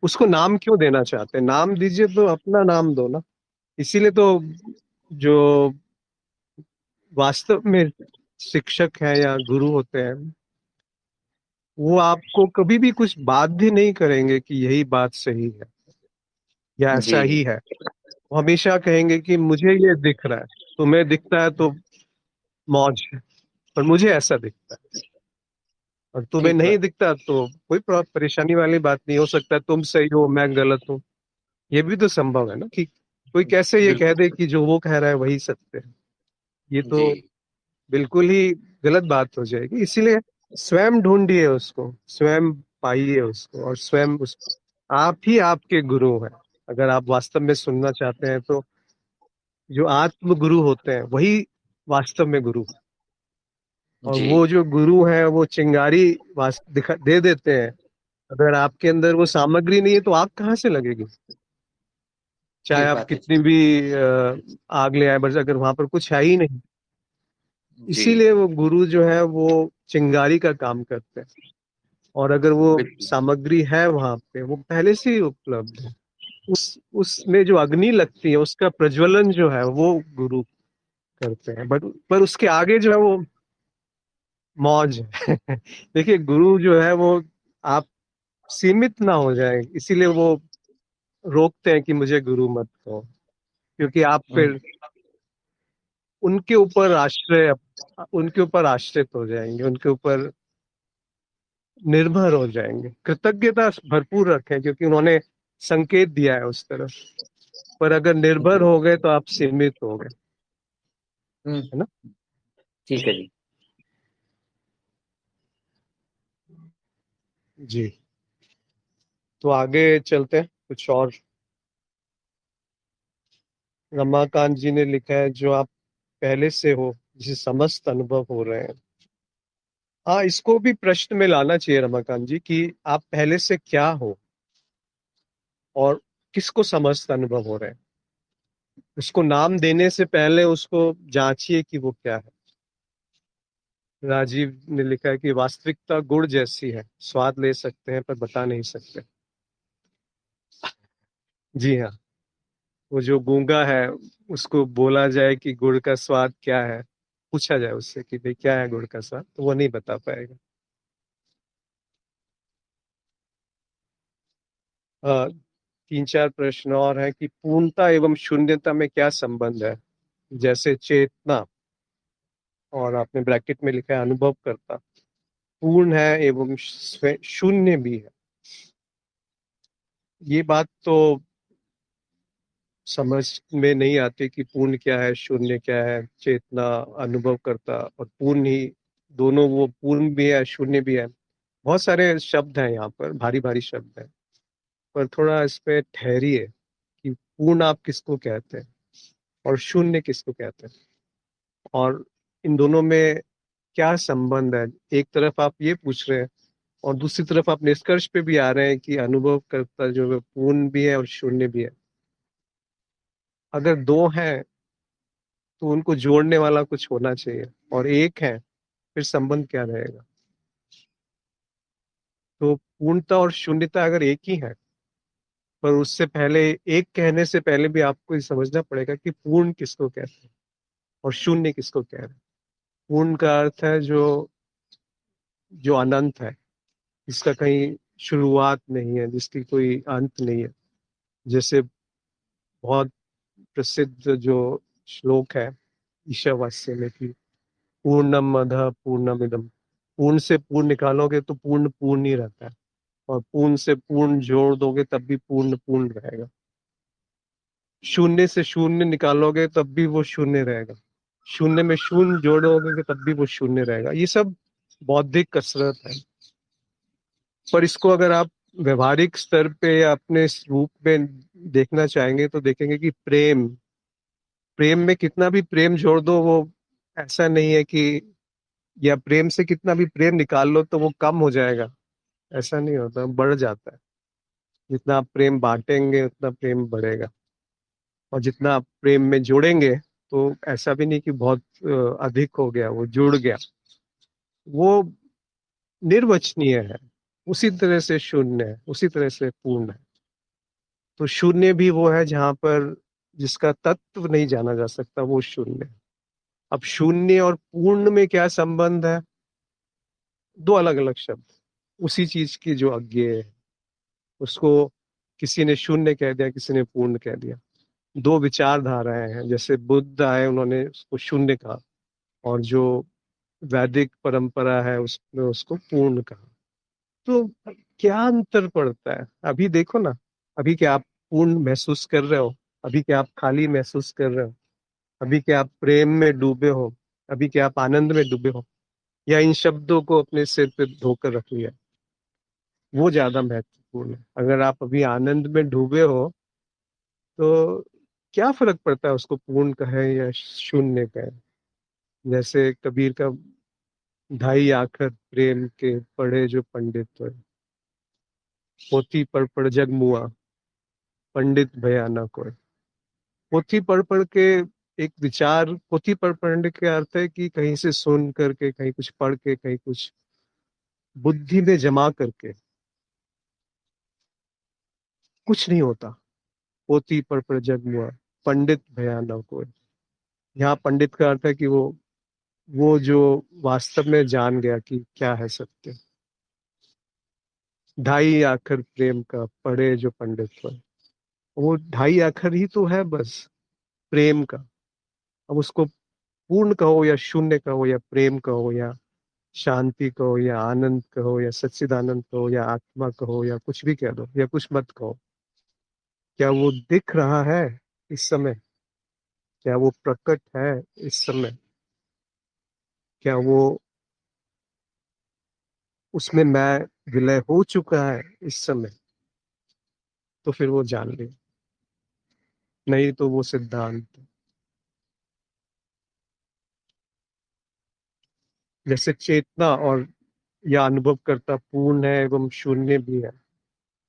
उसको नाम क्यों देना चाहते हैं? नाम दीजिए तो अपना नाम दो ना। इसीलिए तो जो वास्तव में शिक्षक है या गुरु होते हैं, वो आपको कभी भी कुछ बाध्य नहीं करेंगे कि यही बात सही है या जी ऐसा ही है। वो हमेशा कहेंगे कि मुझे ये दिख रहा है, तुम्हें दिखता है तो मौज है, पर मुझे ऐसा दिखता है। और तुम्हें ठीक नहीं बात। दिखता तो कोई परेशानी वाली बात नहीं। हो सकता है तुम सही हो, मैं गलत हूँ। ये भी तो संभव है ना, कि कोई कैसे ये कह बिल्कुल। दे कि जो वो कह रहा है वही सत्य है। ये जी तो बिल्कुल ही गलत बात हो जाएगी। इसीलिए स्वयं ढूंढिए उसको, स्वयं पाइए उसको, और स्वयं उस आप ही आपके गुरु हैं। अगर आप वास्तव में सुनना चाहते हैं तो जो आत्म गुरु होते हैं वही वास्तव में गुरु। और जी। वो जो गुरु है वो चिंगारी दिखा दे देते हैं। अगर आपके अंदर वो सामग्री नहीं है तो आग कहाँ से लगेगी? चाहे ठीक आप बात है कितनी जी। भी आग ले आए, बस अगर वहां पर कुछ है ही नहीं। जी इसीलिए वो गुरु जो है वो चिंगारी का काम करते हैं। और अगर वो बिल्कुल। सामग्री है वहां पे, वो पहले से ही उपलब्ध है। उसमें जो अग्नि लगती है उसका प्रज्वलन जो है वो गुरु करते हैं। बट पर उसके आगे जो है वो मौज है। देखिए, गुरु जो है वो आप सीमित ना हो जाए, इसीलिए वो रोकते हैं कि मुझे गुरु मत कहो। क्योंकि आप हम्म। फिर उनके ऊपर आश्रय उनके ऊपर आश्रित हो जाएंगे, उनके ऊपर निर्भर हो जाएंगे। कृतज्ञता भरपूर रखें क्योंकि उन्होंने संकेत दिया है उस तरफ। पर अगर निर्भर जी। हो गए तो आप सीमित हो गए, हम्म। है ना? ठीक है जी। जी। तो आगे चलते हैं कुछ और। रमाकांत जी ने लिखा है, जो आप पहले से हो, जिसे समस्त अनुभव हो रहे हैं। हाँ, इसको भी प्रश्न में लाना चाहिए रमाकांत जी, कि आप पहले से क्या हो और किसको समस्त अनुभव हो रहे हैं। उसको नाम देने से पहले उसको जांचिए कि वो क्या है। राजीव ने लिखा है कि वास्तविकता गुड़ जैसी है, स्वाद ले सकते हैं पर बता नहीं सकते। जी हाँ। वो जो गूंगा है, उसको बोला जाए कि गुड़ का स्वाद क्या है, पूछा जाए उससे कि भाई क्या है गुड़ का स्वाद, तो वो नहीं बता पाएगा। 3-4 प्रश्न और हैं कि पूर्णता एवं शून्यता में क्या संबंध है। जैसे चेतना, और आपने ब्रैकेट में लिखा है अनुभव करता, पूर्ण है एवं शून्य भी है। ये बात तो समझ में नहीं आती कि पूर्ण क्या है, शून्य क्या है। चेतना, अनुभव करता और पूर्ण ही, दोनों, वो पूर्ण भी है शून्य भी है। बहुत सारे शब्द हैं यहाँ पर, भारी भारी शब्द हैं। पर थोड़ा इस पे ठहरिए कि पूर्ण आप किसको कहते हैं और शून्य किसको कहते हैं, और इन दोनों में क्या संबंध है। एक तरफ आप ये पूछ रहे हैं और दूसरी तरफ आप निष्कर्ष पे भी आ रहे हैं कि अनुभव करता जो है पूर्ण भी है और शून्य भी है। अगर दो हैं तो उनको जोड़ने वाला कुछ होना चाहिए, और एक है, फिर संबंध क्या रहेगा? तो पूर्णता और शून्यता अगर एक ही है, पर उससे पहले, एक कहने से पहले भी आपको ये समझना पड़ेगा कि पूर्ण किसको कहते हैं और शून्य किसको कह रहे हैं। पूर्ण का अर्थ है जो जो अनंत है, जिसका कहीं शुरुआत नहीं है, जिसकी कोई अंत नहीं है। जैसे बहुत प्रसिद्ध जो श्लोक है ईशावास्य में कि पूर्णम मद पूर्णमिदम, पूर्ण से पूर्ण निकालोगे तो पूर्ण पूर्ण ही रहता है, और पूर्ण से पूर्ण जोड़ दोगे तब भी पूर्ण पूर्ण रहेगा। शून्य से शून्य निकालोगे तब भी वो शून्य रहेगा, शून्य में शून्य जोड़ोगे तब भी वो शून्य रहेगा। ये सब बौद्धिक कसरत है, पर इसको अगर आप व्यवहारिक स्तर पे या अपने रूप में देखना चाहेंगे तो देखेंगे कि प्रेम, प्रेम में कितना भी प्रेम जोड़ दो वो ऐसा नहीं है कि, या प्रेम से कितना भी प्रेम निकाल लो तो वो कम हो जाएगा, ऐसा नहीं होता, बढ़ जाता है। जितना आप प्रेम बांटेंगे उतना प्रेम बढ़ेगा, और जितना आप प्रेम में जोड़ेंगे तो ऐसा भी नहीं कि बहुत अधिक हो गया, वो जुड़ गया, वो निर्वचनीय है। उसी तरह से शून्य है, उसी तरह से पूर्ण है। तो शून्य भी वो है जहां पर जिसका तत्व नहीं जाना जा सकता, वो शून्य है। अब शून्य और पूर्ण में क्या संबंध है? दो अलग अलग शब्द, उसी चीज की जो अज्ञेय है उसको किसी ने शून्य कह दिया, किसी ने पूर्ण कह दिया। दो विचारधाराएं हैं, जैसे बुद्ध आए उन्होंने उसको शून्य कहा, और जो वैदिक परंपरा है उसने उसको पूर्ण कहा। तो क्या अंतर पड़ता है? अभी देखो ना, अभी क्या आप पूर्ण महसूस कर रहे हो? अभी क्या आप खाली महसूस कर रहे हो? अभी क्या आप प्रेम में डूबे हो? अभी क्या आप आनंद में डूबे हो? या इन शब्दों को अपने सिर पे धोकर रख लिया? वो ज्यादा महत्वपूर्ण है। अगर आप अभी आनंद में डूबे हो तो क्या फर्क पड़ता है उसको पूर्ण कहे या शून्य कहे? जैसे कबीर का, ढाई आखर प्रेम के पढ़े जो पंडित हुए, पोथी पढ़ पढ़ जग मुआ, पंडित भया न कोई। पोथी पढ़ पढ़ के, एक विचार, पोथी पढ़ पढ़ने के अर्थ है कि कहीं से सुन करके, कहीं कुछ पढ़ के, कहीं कुछ बुद्धि में जमा करके कुछ नहीं होता। पोथी पढ़ पढ़ जग मुआ, पंडित भया न कोई। यहाँ पंडित का अर्थ है कि वो जो वास्तव में जान गया कि क्या है सत्य। ढाई आखर प्रेम का पढ़े जो पंडित हुए, वो ढाई आखर ही तो है बस प्रेम का। अब उसको पूर्ण कहो या शून्य कहो या प्रेम कहो या शांति कहो या आनंद कहो या सच्चिदानंद कहो या आत्मा कहो या कुछ भी कह दो या कुछ मत कहो, क्या वो दिख रहा है इस समय? क्या वो प्रकट है इस समय? क्या वो, उसमें मैं विलय हो चुका है इस समय? तो फिर वो जान ले, नहीं तो वो सिद्धांत। जैसे चेतना और या अनुभव करता पूर्ण है एवं शून्य भी है,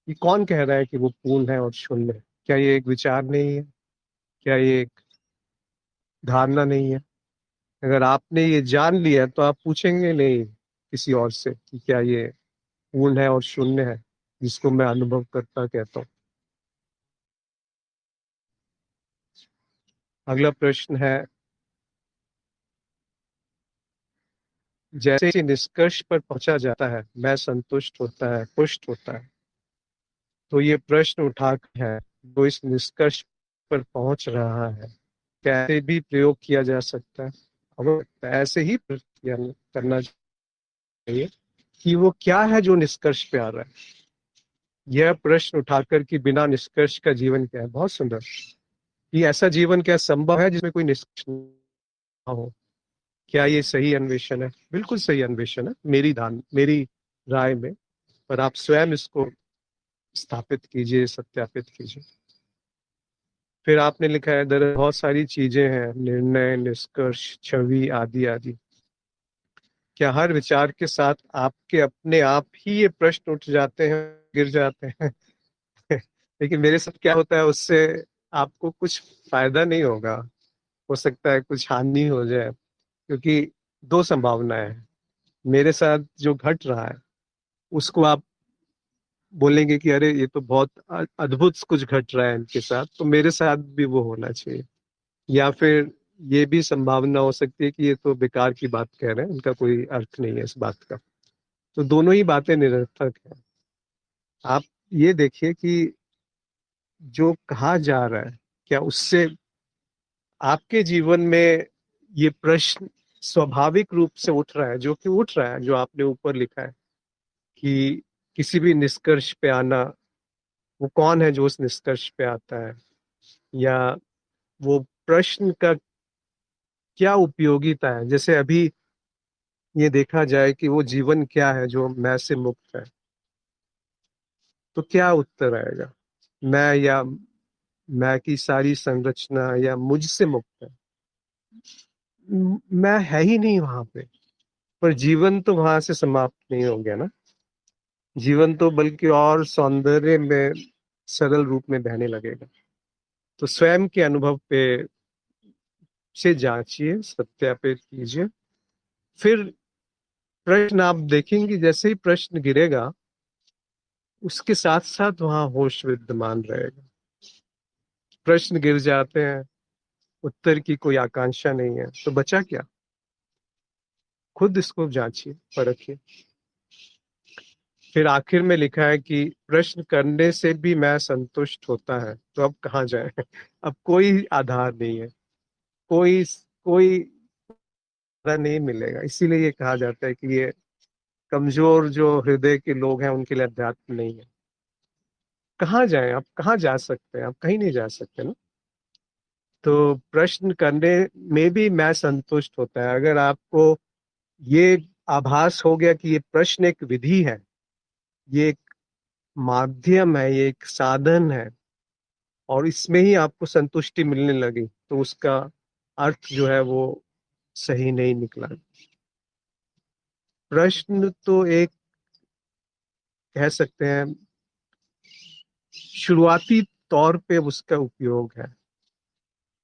ये कौन कह रहा है कि वो पूर्ण है और शून्य है? क्या ये एक विचार नहीं है? क्या ये एक धारणा नहीं है? अगर आपने ये जान लिया तो आप पूछेंगे नहीं किसी और से कि क्या ये पूर्ण है और शून्य है, जिसको मैं अनुभव करता कहता हूँ। अगला प्रश्न है, जैसे ही निष्कर्ष पर पहुंचा जाता है, मैं संतुष्ट होता है, पुष्ट होता है, तो ये प्रश्न उठा है जो इस निष्कर्ष पर पहुंच रहा है कैसे भी प्रयोग किया जा सकता है? अब ऐसे ही करना चाहिए कि वो क्या है जो निष्कर्ष पे आ रहा है। यह प्रश्न उठाकर कि बिना निष्कर्ष का जीवन क्या है, बहुत सुंदर। ये ऐसा जीवन क्या संभव है जिसमें कोई निष्कर्ष ना हो? क्या ये सही अन्वेषण है? बिल्कुल सही अन्वेषण है मेरी राय में, पर आप स्वयं इसको स्थापित कीजिए, सत्यापित कीजिए। फिर आपने लिखा है, दर बहुत सारी चीजें हैं, निर्णय, निष्कर्ष, छवि आदि आदि। क्या हर विचार के साथ आपके अपने आप ही ये प्रश्न उठ जाते हैं, गिर जाते हैं? लेकिन मेरे साथ क्या होता है, उससे आपको कुछ फायदा नहीं होगा, हो सकता है कुछ हानि हो जाए। क्योंकि दो संभावनाएं हैं, मेरे साथ जो घट रहा है उसको आप बोलेंगे कि अरे ये तो बहुत अद्भुत कुछ घट रहा है इनके साथ, तो मेरे साथ भी वो होना चाहिए। या फिर ये भी संभावना हो सकती है कि ये तो बेकार की बात कह रहे हैं, इनका कोई अर्थ नहीं है इस बात का। तो दोनों ही बातें निरर्थक है। आप ये देखिए कि जो कहा जा रहा है, क्या उससे आपके जीवन में ये प्रश्न स्वाभाविक रूप से उठ रहा है, जो कि उठ रहा है, जो आपने ऊपर लिखा है कि किसी भी निष्कर्ष पे आना, वो कौन है जो उस निष्कर्ष पे आता है, या वो प्रश्न का क्या उपयोगिता है। जैसे अभी ये देखा जाए कि वो जीवन क्या है जो मैं से मुक्त है, तो क्या उत्तर आएगा? मैं, या मैं की सारी संरचना, या मुझसे मुक्त है? मैं है ही नहीं वहां पे। पर जीवन तो वहां से समाप्त नहीं हो गया ना। जीवन तो बल्कि और सौंदर्य में, सरल रूप में बहने लगेगा। तो स्वयं के अनुभव पे से जांचिए, सत्यापित कीजिए। फिर प्रश्न आप देखेंगे, जैसे ही प्रश्न गिरेगा उसके साथ साथ वहां होश विद्यमान रहेगा। प्रश्न गिर जाते हैं, उत्तर की कोई आकांक्षा नहीं है, तो बचा क्या? खुद इसको जांचिए, परखिए। फिर आखिर में लिखा है कि प्रश्न करने से भी मैं संतुष्ट होता है, तो अब कहाँ जाए? अब कोई आधार नहीं है, कोई कोई आधार नहीं मिलेगा। इसीलिए ये कहा जाता है कि ये कमजोर जो हृदय के लोग हैं उनके लिए अध्यात्म नहीं है। कहाँ जाए? आप कहाँ जा सकते हैं? आप कहीं नहीं जा सकते ना। तो प्रश्न करने में भी मैं संतुष्ट होता है। अगर आपको ये आभास हो गया कि ये प्रश्न एक विधि है, ये एक माध्यम है, ये एक साधन है, और इसमें ही आपको संतुष्टि मिलने लगी, तो उसका अर्थ जो है वो सही नहीं निकला। प्रश्न तो एक, कह सकते हैं, शुरुआती तौर पे उसका उपयोग है।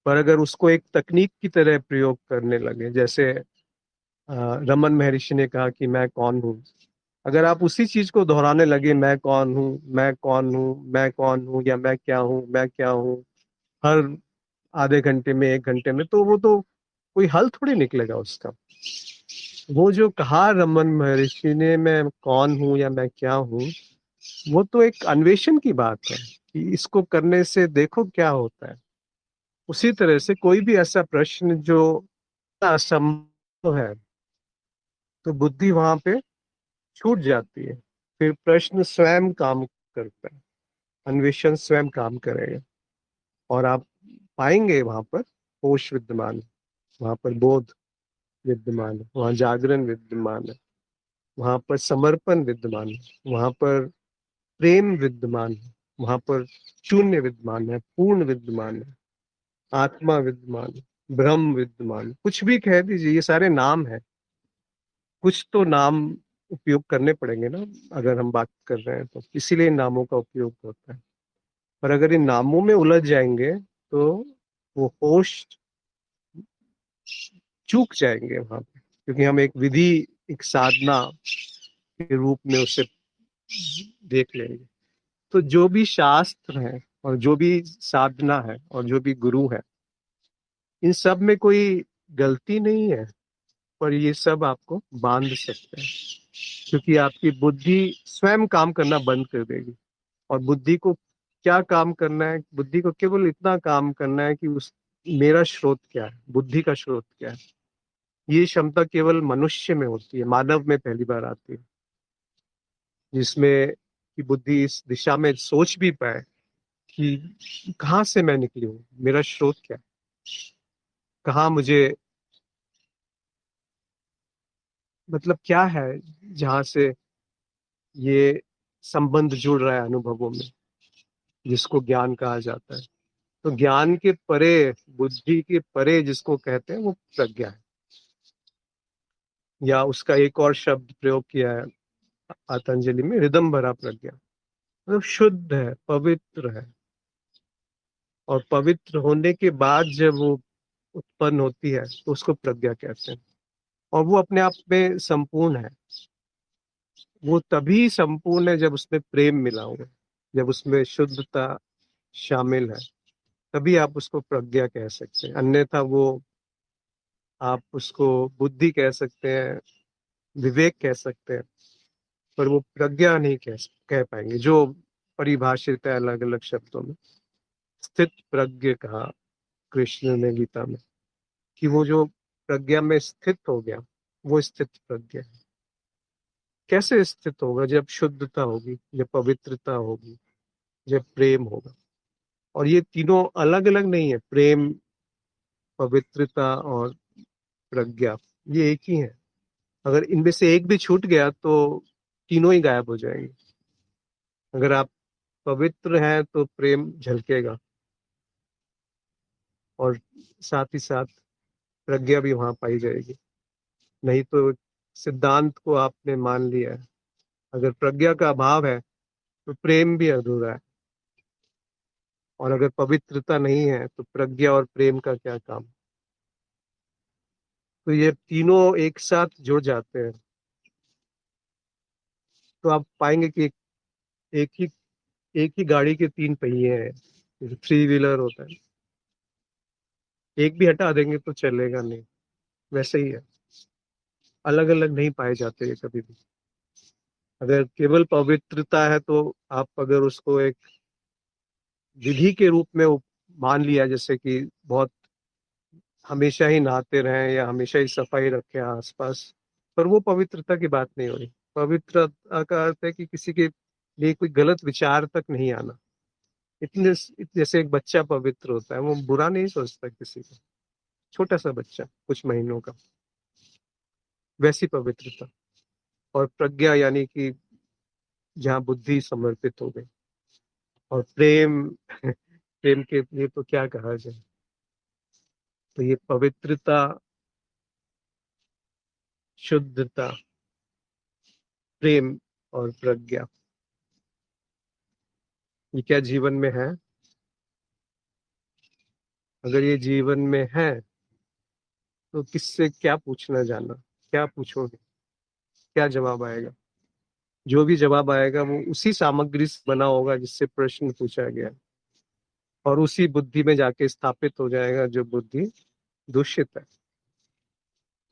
पर अगर उसको एक तकनीक की तरह प्रयोग करने लगे, जैसे रमन महर्षि ने कहा कि मैं कौन हूँ, अगर आप उसी चीज को दोहराने लगे, मैं कौन हूँ, मैं कौन हूँ, मैं कौन हूँ, या मैं क्या हूँ, मैं क्या हूँ, हर आधे घंटे में, एक घंटे में, तो वो तो कोई हल थोड़ी निकलेगा उसका। वो जो कहा रमन महर्षि ने, मैं कौन हूँ या मैं क्या हूँ, वो तो एक अन्वेषण की बात है कि इसको करने से देखो क्या होता है। उसी तरह से कोई भी ऐसा प्रश्न जो असंभव है, तो बुद्धि वहां पे छूट जाती है। फिर प्रश्न स्वयं काम करता है, अन्वेषण स्वयं काम करेगा, और आप पाएंगे वहां पर होश विद्यमान है, वहां पर बोध विद्यमान है, वहां जागरण विद्यमान है, वहां पर समर्पण विद्यमान है, वहां पर प्रेम विद्यमान है, वहां पर शून्य विद्यमान है, पूर्ण विद्यमान है, आत्मा विद्यमान है, ब्रह्म विद्यमान है। कुछ भी कह दीजिए, ये सारे नाम है। कुछ तो नाम उपयोग करने पड़ेंगे ना, अगर हम बात कर रहे हैं तो इसीलिए इन नामों का उपयोग होता है। पर अगर इन नामों में उलझ जाएंगे तो वो होश चूक जाएंगे वहां पे, क्योंकि हम एक विधि, एक साधना के रूप में उसे देख लेंगे। तो जो भी शास्त्र है, और जो भी साधना है, और जो भी गुरु है, इन सब में कोई गलती नहीं है। पर ये सब आपको बांध सकते हैं, क्योंकि आपकी बुद्धि स्वयं काम करना बंद कर देगी। और बुद्धि को क्या काम करना है? बुद्धि को केवल इतना काम करना है कि उस, मेरा स्रोत क्या है, बुद्धि का स्रोत क्या है। ये क्षमता केवल मनुष्य में होती है, मानव में पहली बार आती है, जिसमें कि बुद्धि इस दिशा में सोच भी पाए कि कहाँ से मैं निकली हूँ, मेरा स्रोत क्या है, कहाँ मुझे, मतलब क्या है जहाँ से ये संबंध जुड़ रहा है अनुभवों में, जिसको ज्ञान कहा जाता है। तो ज्ञान के परे, बुद्धि के परे जिसको कहते हैं, वो प्रज्ञा है। या उसका एक और शब्द प्रयोग किया है पतंजलि में, रिदम भरा प्रज्ञा, मतलब शुद्ध है, पवित्र है। और पवित्र होने के बाद जब वो उत्पन्न होती है तो उसको प्रज्ञा कहते हैं। और वो अपने आप में संपूर्ण है। वो तभी संपूर्ण है जब उसमें प्रेम मिला हुआ है, जब उसमें शुद्धता शामिल है, तभी आप उसको प्रज्ञा कह सकते हैं। अन्यथा वो, आप उसको बुद्धि कह सकते हैं, विवेक कह सकते हैं, पर वो प्रज्ञा नहीं कह पाएंगे, जो परिभाषित है अलग अलग शब्दों में। स्थित प्रज्ञ कहा कृष्ण ने गीता में, कि वो जो प्रज्ञा में स्थित हो गया, वो स्थित प्रज्ञा है। कैसे स्थित होगा? जब शुद्धता होगी, जब पवित्रता होगी, जब प्रेम होगा। और ये तीनों अलग अलग नहीं है, प्रेम, पवित्रता और प्रज्ञा, ये एक ही है। अगर इनमें से एक भी छूट गया तो तीनों ही गायब हो जाएंगे। अगर आप पवित्र हैं तो प्रेम झलकेगा, और साथ ही साथ प्रज्ञा भी वहां पाई जाएगी। नहीं तो सिद्धांत को आपने मान लिया है, अगर प्रज्ञा का अभाव है तो प्रेम भी अधूरा है, और अगर पवित्रता नहीं है तो प्रज्ञा और प्रेम का क्या काम। तो ये तीनों एक साथ जुड़ जाते हैं, तो आप पाएंगे कि एक ही एक ही गाड़ी के तीन पहिए हैं, जैसे थ्री व्हीलर होता है, एक भी हटा देंगे तो चलेगा नहीं। वैसे ही है, अलग अलग नहीं पाए जाते ये कभी भी। अगर केवल पवित्रता है तो आप अगर उसको एक विधि के रूप में मान लिया, जैसे कि बहुत हमेशा ही नहाते रहें या हमेशा ही सफाई रखें आसपास, पर वो पवित्रता की बात नहीं हो रही। पवित्रता का अर्थ है कि किसी के लिए कोई गलत विचार तक नहीं आना। इतने जैसे एक बच्चा पवित्र होता है, वो बुरा नहीं सोचता किसी को, छोटा सा बच्चा कुछ महीनों का, वैसी पवित्रता। और प्रज्ञा यानी कि जहाँ बुद्धि समर्पित हो गई। और प्रेम प्रेम के लिए तो क्या कहा जाए। तो ये पवित्रता, शुद्धता, प्रेम और प्रज्ञा, ये क्या जीवन में है? अगर ये जीवन में है तो किससे क्या पूछना जाना, क्या पूछोगे, क्या जवाब आएगा? जो भी जवाब आएगा वो उसी सामग्री से बना होगा जिससे प्रश्न पूछा गया, और उसी बुद्धि में जाके स्थापित हो जाएगा जो बुद्धि दूषित है।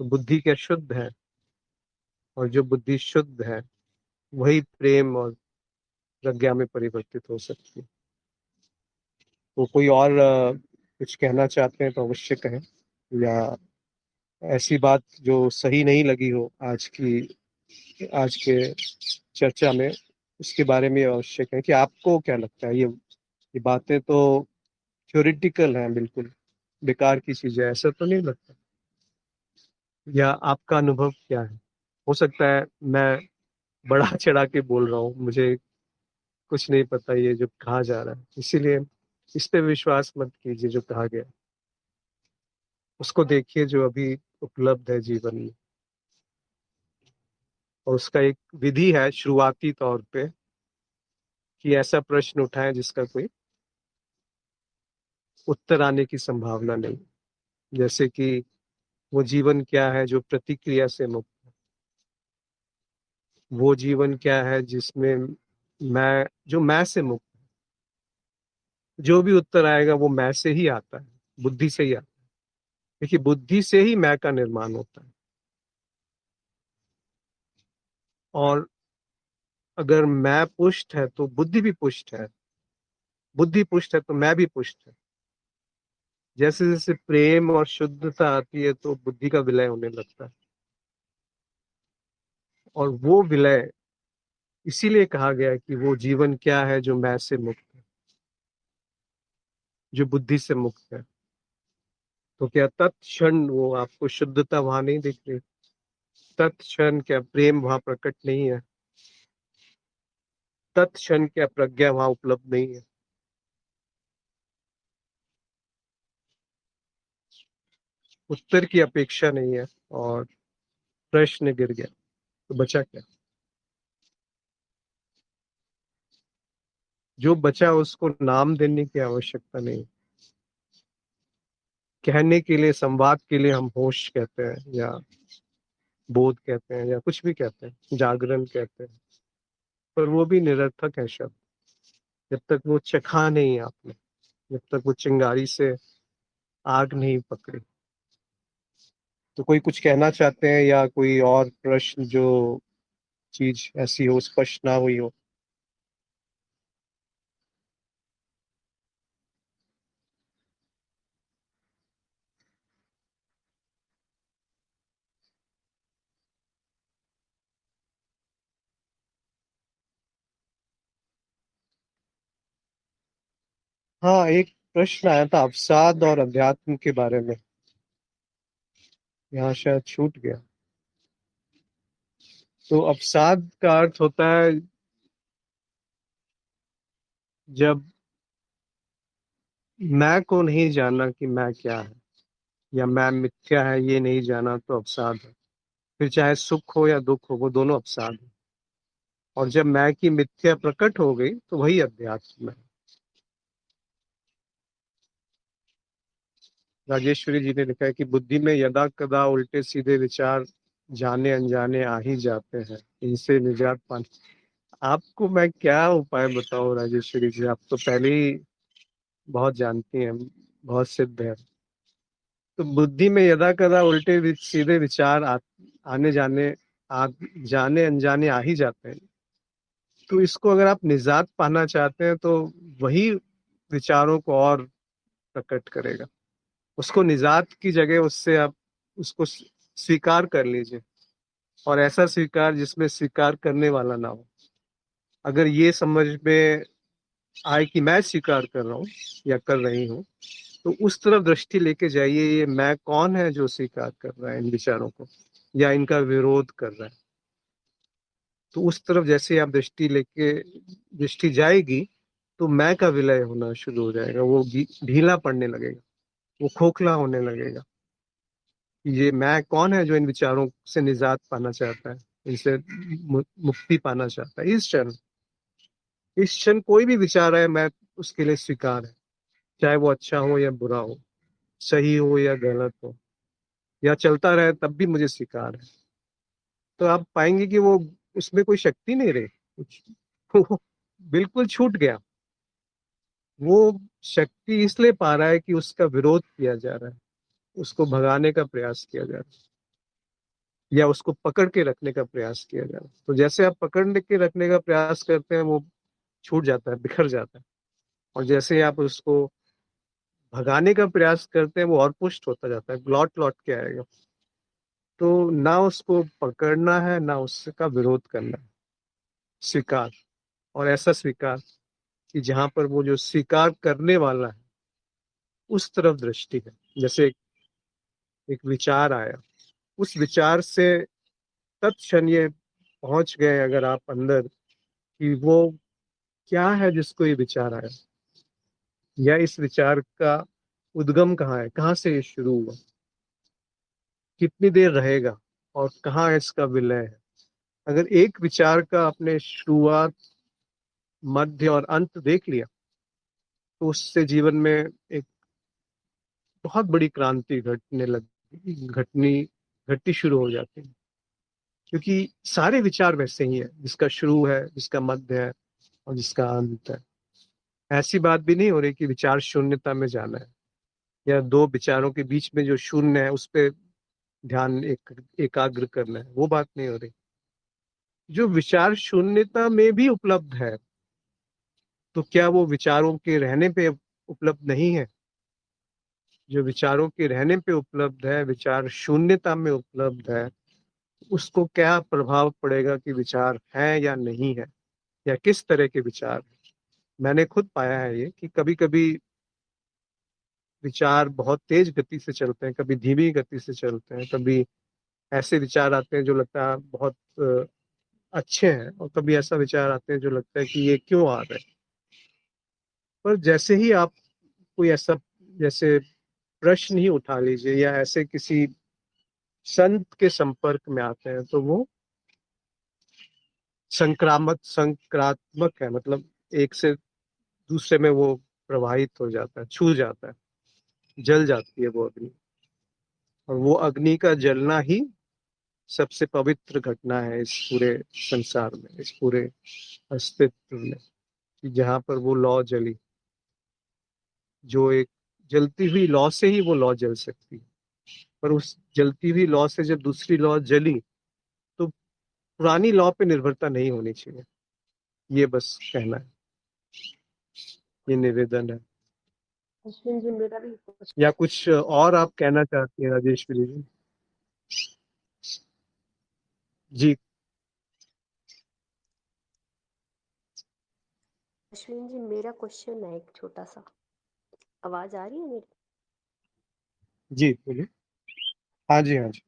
तो बुद्धि क्या शुद्ध है, और जो बुद्धि शुद्ध है वही प्रेम और प्रज्ञा में परिवर्तित हो सकती है। तो कोई और कुछ कहना चाहते हैं तो अवश्य कहें, या ऐसी बात जो सही नहीं लगी हो आज के चर्चा में, उसके बारे में अवश्य कहें कि आपको क्या लगता है। ये बातें तो थ्योरेटिकल हैं, बिल्कुल बेकार की चीज है, ऐसा तो नहीं लगता? या आपका अनुभव क्या है? हो सकता है मैं बढ़ा चढ़ा के बोल रहा हूँ, मुझे कुछ नहीं पता ये जो कहा जा रहा है, इसीलिए इस पे विश्वास मत कीजिए जो कहा गया। उसको देखिए जो अभी उपलब्ध है जीवन में, और उसका एक विधि है शुरुआती तौर पे, कि ऐसा प्रश्न उठाएं जिसका कोई उत्तर आने की संभावना नहीं। जैसे कि वो जीवन क्या है जो प्रतिक्रिया से मुक्त है? वो जीवन क्या है जिसमें मैं से मुक्त? जो भी उत्तर आएगा वो मैं से ही आता है, बुद्धि से ही आता है। देखिए, बुद्धि से ही मैं का निर्माण होता है। और अगर मैं पुष्ट है तो बुद्धि भी पुष्ट है, बुद्धि पुष्ट है तो मैं भी पुष्ट है। जैसे जैसे प्रेम और शुद्धता आती है तो बुद्धि का विलय होने लगता है, और वो विलय इसीलिए कहा गया है कि वो जीवन क्या है जो मैं से मुक्त है, जो बुद्धि से मुक्त है। तो क्या तत्क्षण वो आपको शुद्धता वहां नहीं दिख रही? तत्क्षण क्या प्रेम वहां प्रकट नहीं है? तत्क्षण क्या प्रज्ञा वहां उपलब्ध नहीं है? उत्तर की अपेक्षा नहीं है, और प्रश्न गिर गया, तो बचा क्या? जो बचा उसको नाम देने की आवश्यकता नहीं। कहने के लिए, संवाद के लिए हम होश कहते हैं, या बोध कहते हैं या कुछ भी कहते हैं, जागरण कहते हैं, पर वो भी निरर्थक है शब्द जब तक वो चखा नहीं आपने, जब तक वो चिंगारी से आग नहीं पकड़ी। तो कोई कुछ कहना चाहते हैं या कोई और प्रश्न जो चीज ऐसी हो स्पष्ट ना हुई हो? हाँ, एक प्रश्न आया था अवसाद और अध्यात्म के बारे में, यहाँ शायद छूट गया। तो अवसाद का अर्थ होता है जब मैं को नहीं जाना कि मैं क्या है, या मैं मिथ्या है ये नहीं जाना, तो अवसाद है। फिर चाहे सुख हो या दुख हो, वो दोनों अवसाद है। और जब मैं की मिथ्या प्रकट हो गई तो वही अध्यात्म है। राजेश्वरी जी ने लिखा है कि बुद्धि में यदा कदा उल्टे सीधे विचार जाने अनजाने आ ही जाते हैं, इनसे निजात पाने। आपको मैं क्या उपाय बताऊं राजेश्वरी जी, आप तो पहले ही बहुत जानती हैं, बहुत सिद्ध है। तो बुद्धि में यदा कदा उल्टे सीधे विचार आने जाने आ जाने अनजाने आ ही जाते हैं। तो इसको अगर आप निजात पाना चाहते हैं तो वही विचारों को और प्रकट करेगा। उसको निजात की जगह उससे आप उसको स्वीकार कर लीजिए, और ऐसा स्वीकार जिसमें स्वीकार करने वाला ना हो। अगर ये समझ में आए कि मैं स्वीकार कर रहा हूँ या कर रही हूँ, तो उस तरफ दृष्टि लेके जाइए, ये मैं कौन है जो स्वीकार कर रहा है इन विचारों को या इनका विरोध कर रहा है। तो उस तरफ जैसे आप दृष्टि जाएगी, तो मैं का विलय होना शुरू हो जाएगा, वो ढीला पड़ने लगेगा, वो खोखला होने लगेगा। ये मैं कौन है जो इन विचारों से निजात पाना चाहता है, इनसे मुक्ति पाना चाहता है। इस क्षण कोई भी विचार है, मैं उसके लिए स्वीकार है, चाहे वो अच्छा हो या बुरा हो, सही हो या गलत हो, या चलता रहे तब भी मुझे स्वीकार है। तो आप पाएंगे कि वो उसमें कोई शक्ति नहीं रही कुछ, वो बिल्कुल छूट गया। वो शक्ति इसलिए पा रहा है कि उसका विरोध किया जा रहा है, उसको भगाने का प्रयास किया जा रहा है, या उसको पकड़ के रखने का प्रयास किया जा रहा है। तो जैसे आप पकड़ के रखने का प्रयास करते हैं, वो छूट जाता है, बिखर जाता है। और जैसे आप उसको भगाने का प्रयास करते हैं, वो और पुष्ट होता जाता है, लौट लौट के आएगा। तो ना उसको पकड़ना है, ना उसका विरोध करना है, स्वीकार। और ऐसा स्वीकार कि जहां पर वो जो स्वीकार करने वाला है उस तरफ दृष्टि है। जैसे एक विचार आया, उस विचार से तत्क्षण ये पहुंच गए अगर आप अंदर, कि वो क्या है जिसको ये विचार आया, या इस विचार का उद्गम कहाँ है, कहाँ से ये शुरू हुआ, कितनी देर रहेगा, और कहाँ इसका विलय है। अगर एक विचार का आपने शुरुआत, मध्य और अंत देख लिया, तो उससे जीवन में एक बहुत बड़ी क्रांति घटनी घटनी शुरू हो जाती है। क्योंकि सारे विचार वैसे ही है, जिसका शुरू है, जिसका मध्य है, और जिसका अंत है। ऐसी बात भी नहीं हो रही कि विचार शून्यता में जाना है, या दो विचारों के बीच में जो शून्य है उस पे ध्यान एकाग्र करना है, वो बात नहीं हो रही। जो विचार शून्यता में भी उपलब्ध है, तो क्या वो विचारों के रहने पे उपलब्ध नहीं है? जो विचारों के रहने पे उपलब्ध है, विचार शून्यता में उपलब्ध है, उसको क्या प्रभाव पड़ेगा कि विचार है या नहीं है, या किस तरह के विचार। मैंने खुद पाया है ये, कि कभी कभी विचार बहुत तेज गति से चलते हैं, कभी धीमी गति से चलते हैं, कभी ऐसे विचार आते हैं जो लगता है बहुत अच्छे हैं, और कभी ऐसा विचार आते हैं जो लगता है कि ये क्यों आ रहे हैं। पर जैसे ही आप कोई ऐसा, जैसे प्रश्न ही उठा लीजिए, या ऐसे किसी संत के संपर्क में आते हैं, तो वो संक्रात्मक है, मतलब एक से दूसरे में वो प्रवाहित हो जाता है, छू जाता है, जल जाती है वो अग्नि। और वो अग्नि का जलना ही सबसे पवित्र घटना है इस पूरे संसार में, इस पूरे अस्तित्व में, कि जहाँ पर वो लौ जली, जो एक जलती हुई लौ से ही वो लौ जल सकती है। पर उस जलती हुई लौ से जब दूसरी लौ जली, तो पुरानी लौ पे निर्भरता नहीं होनी चाहिए। ये बस कहना है, ये निवेदन है। अश्विन जी मेरा भी या कुछ और आप कहना चाहती हैं राजेश्वरी जी? जी। अश्विन जी मेरा क्वेश्चन है एक छोटा सा। आवाज आ रही है मेरी? जी बोलिए। हाँ जी, हाँ जी।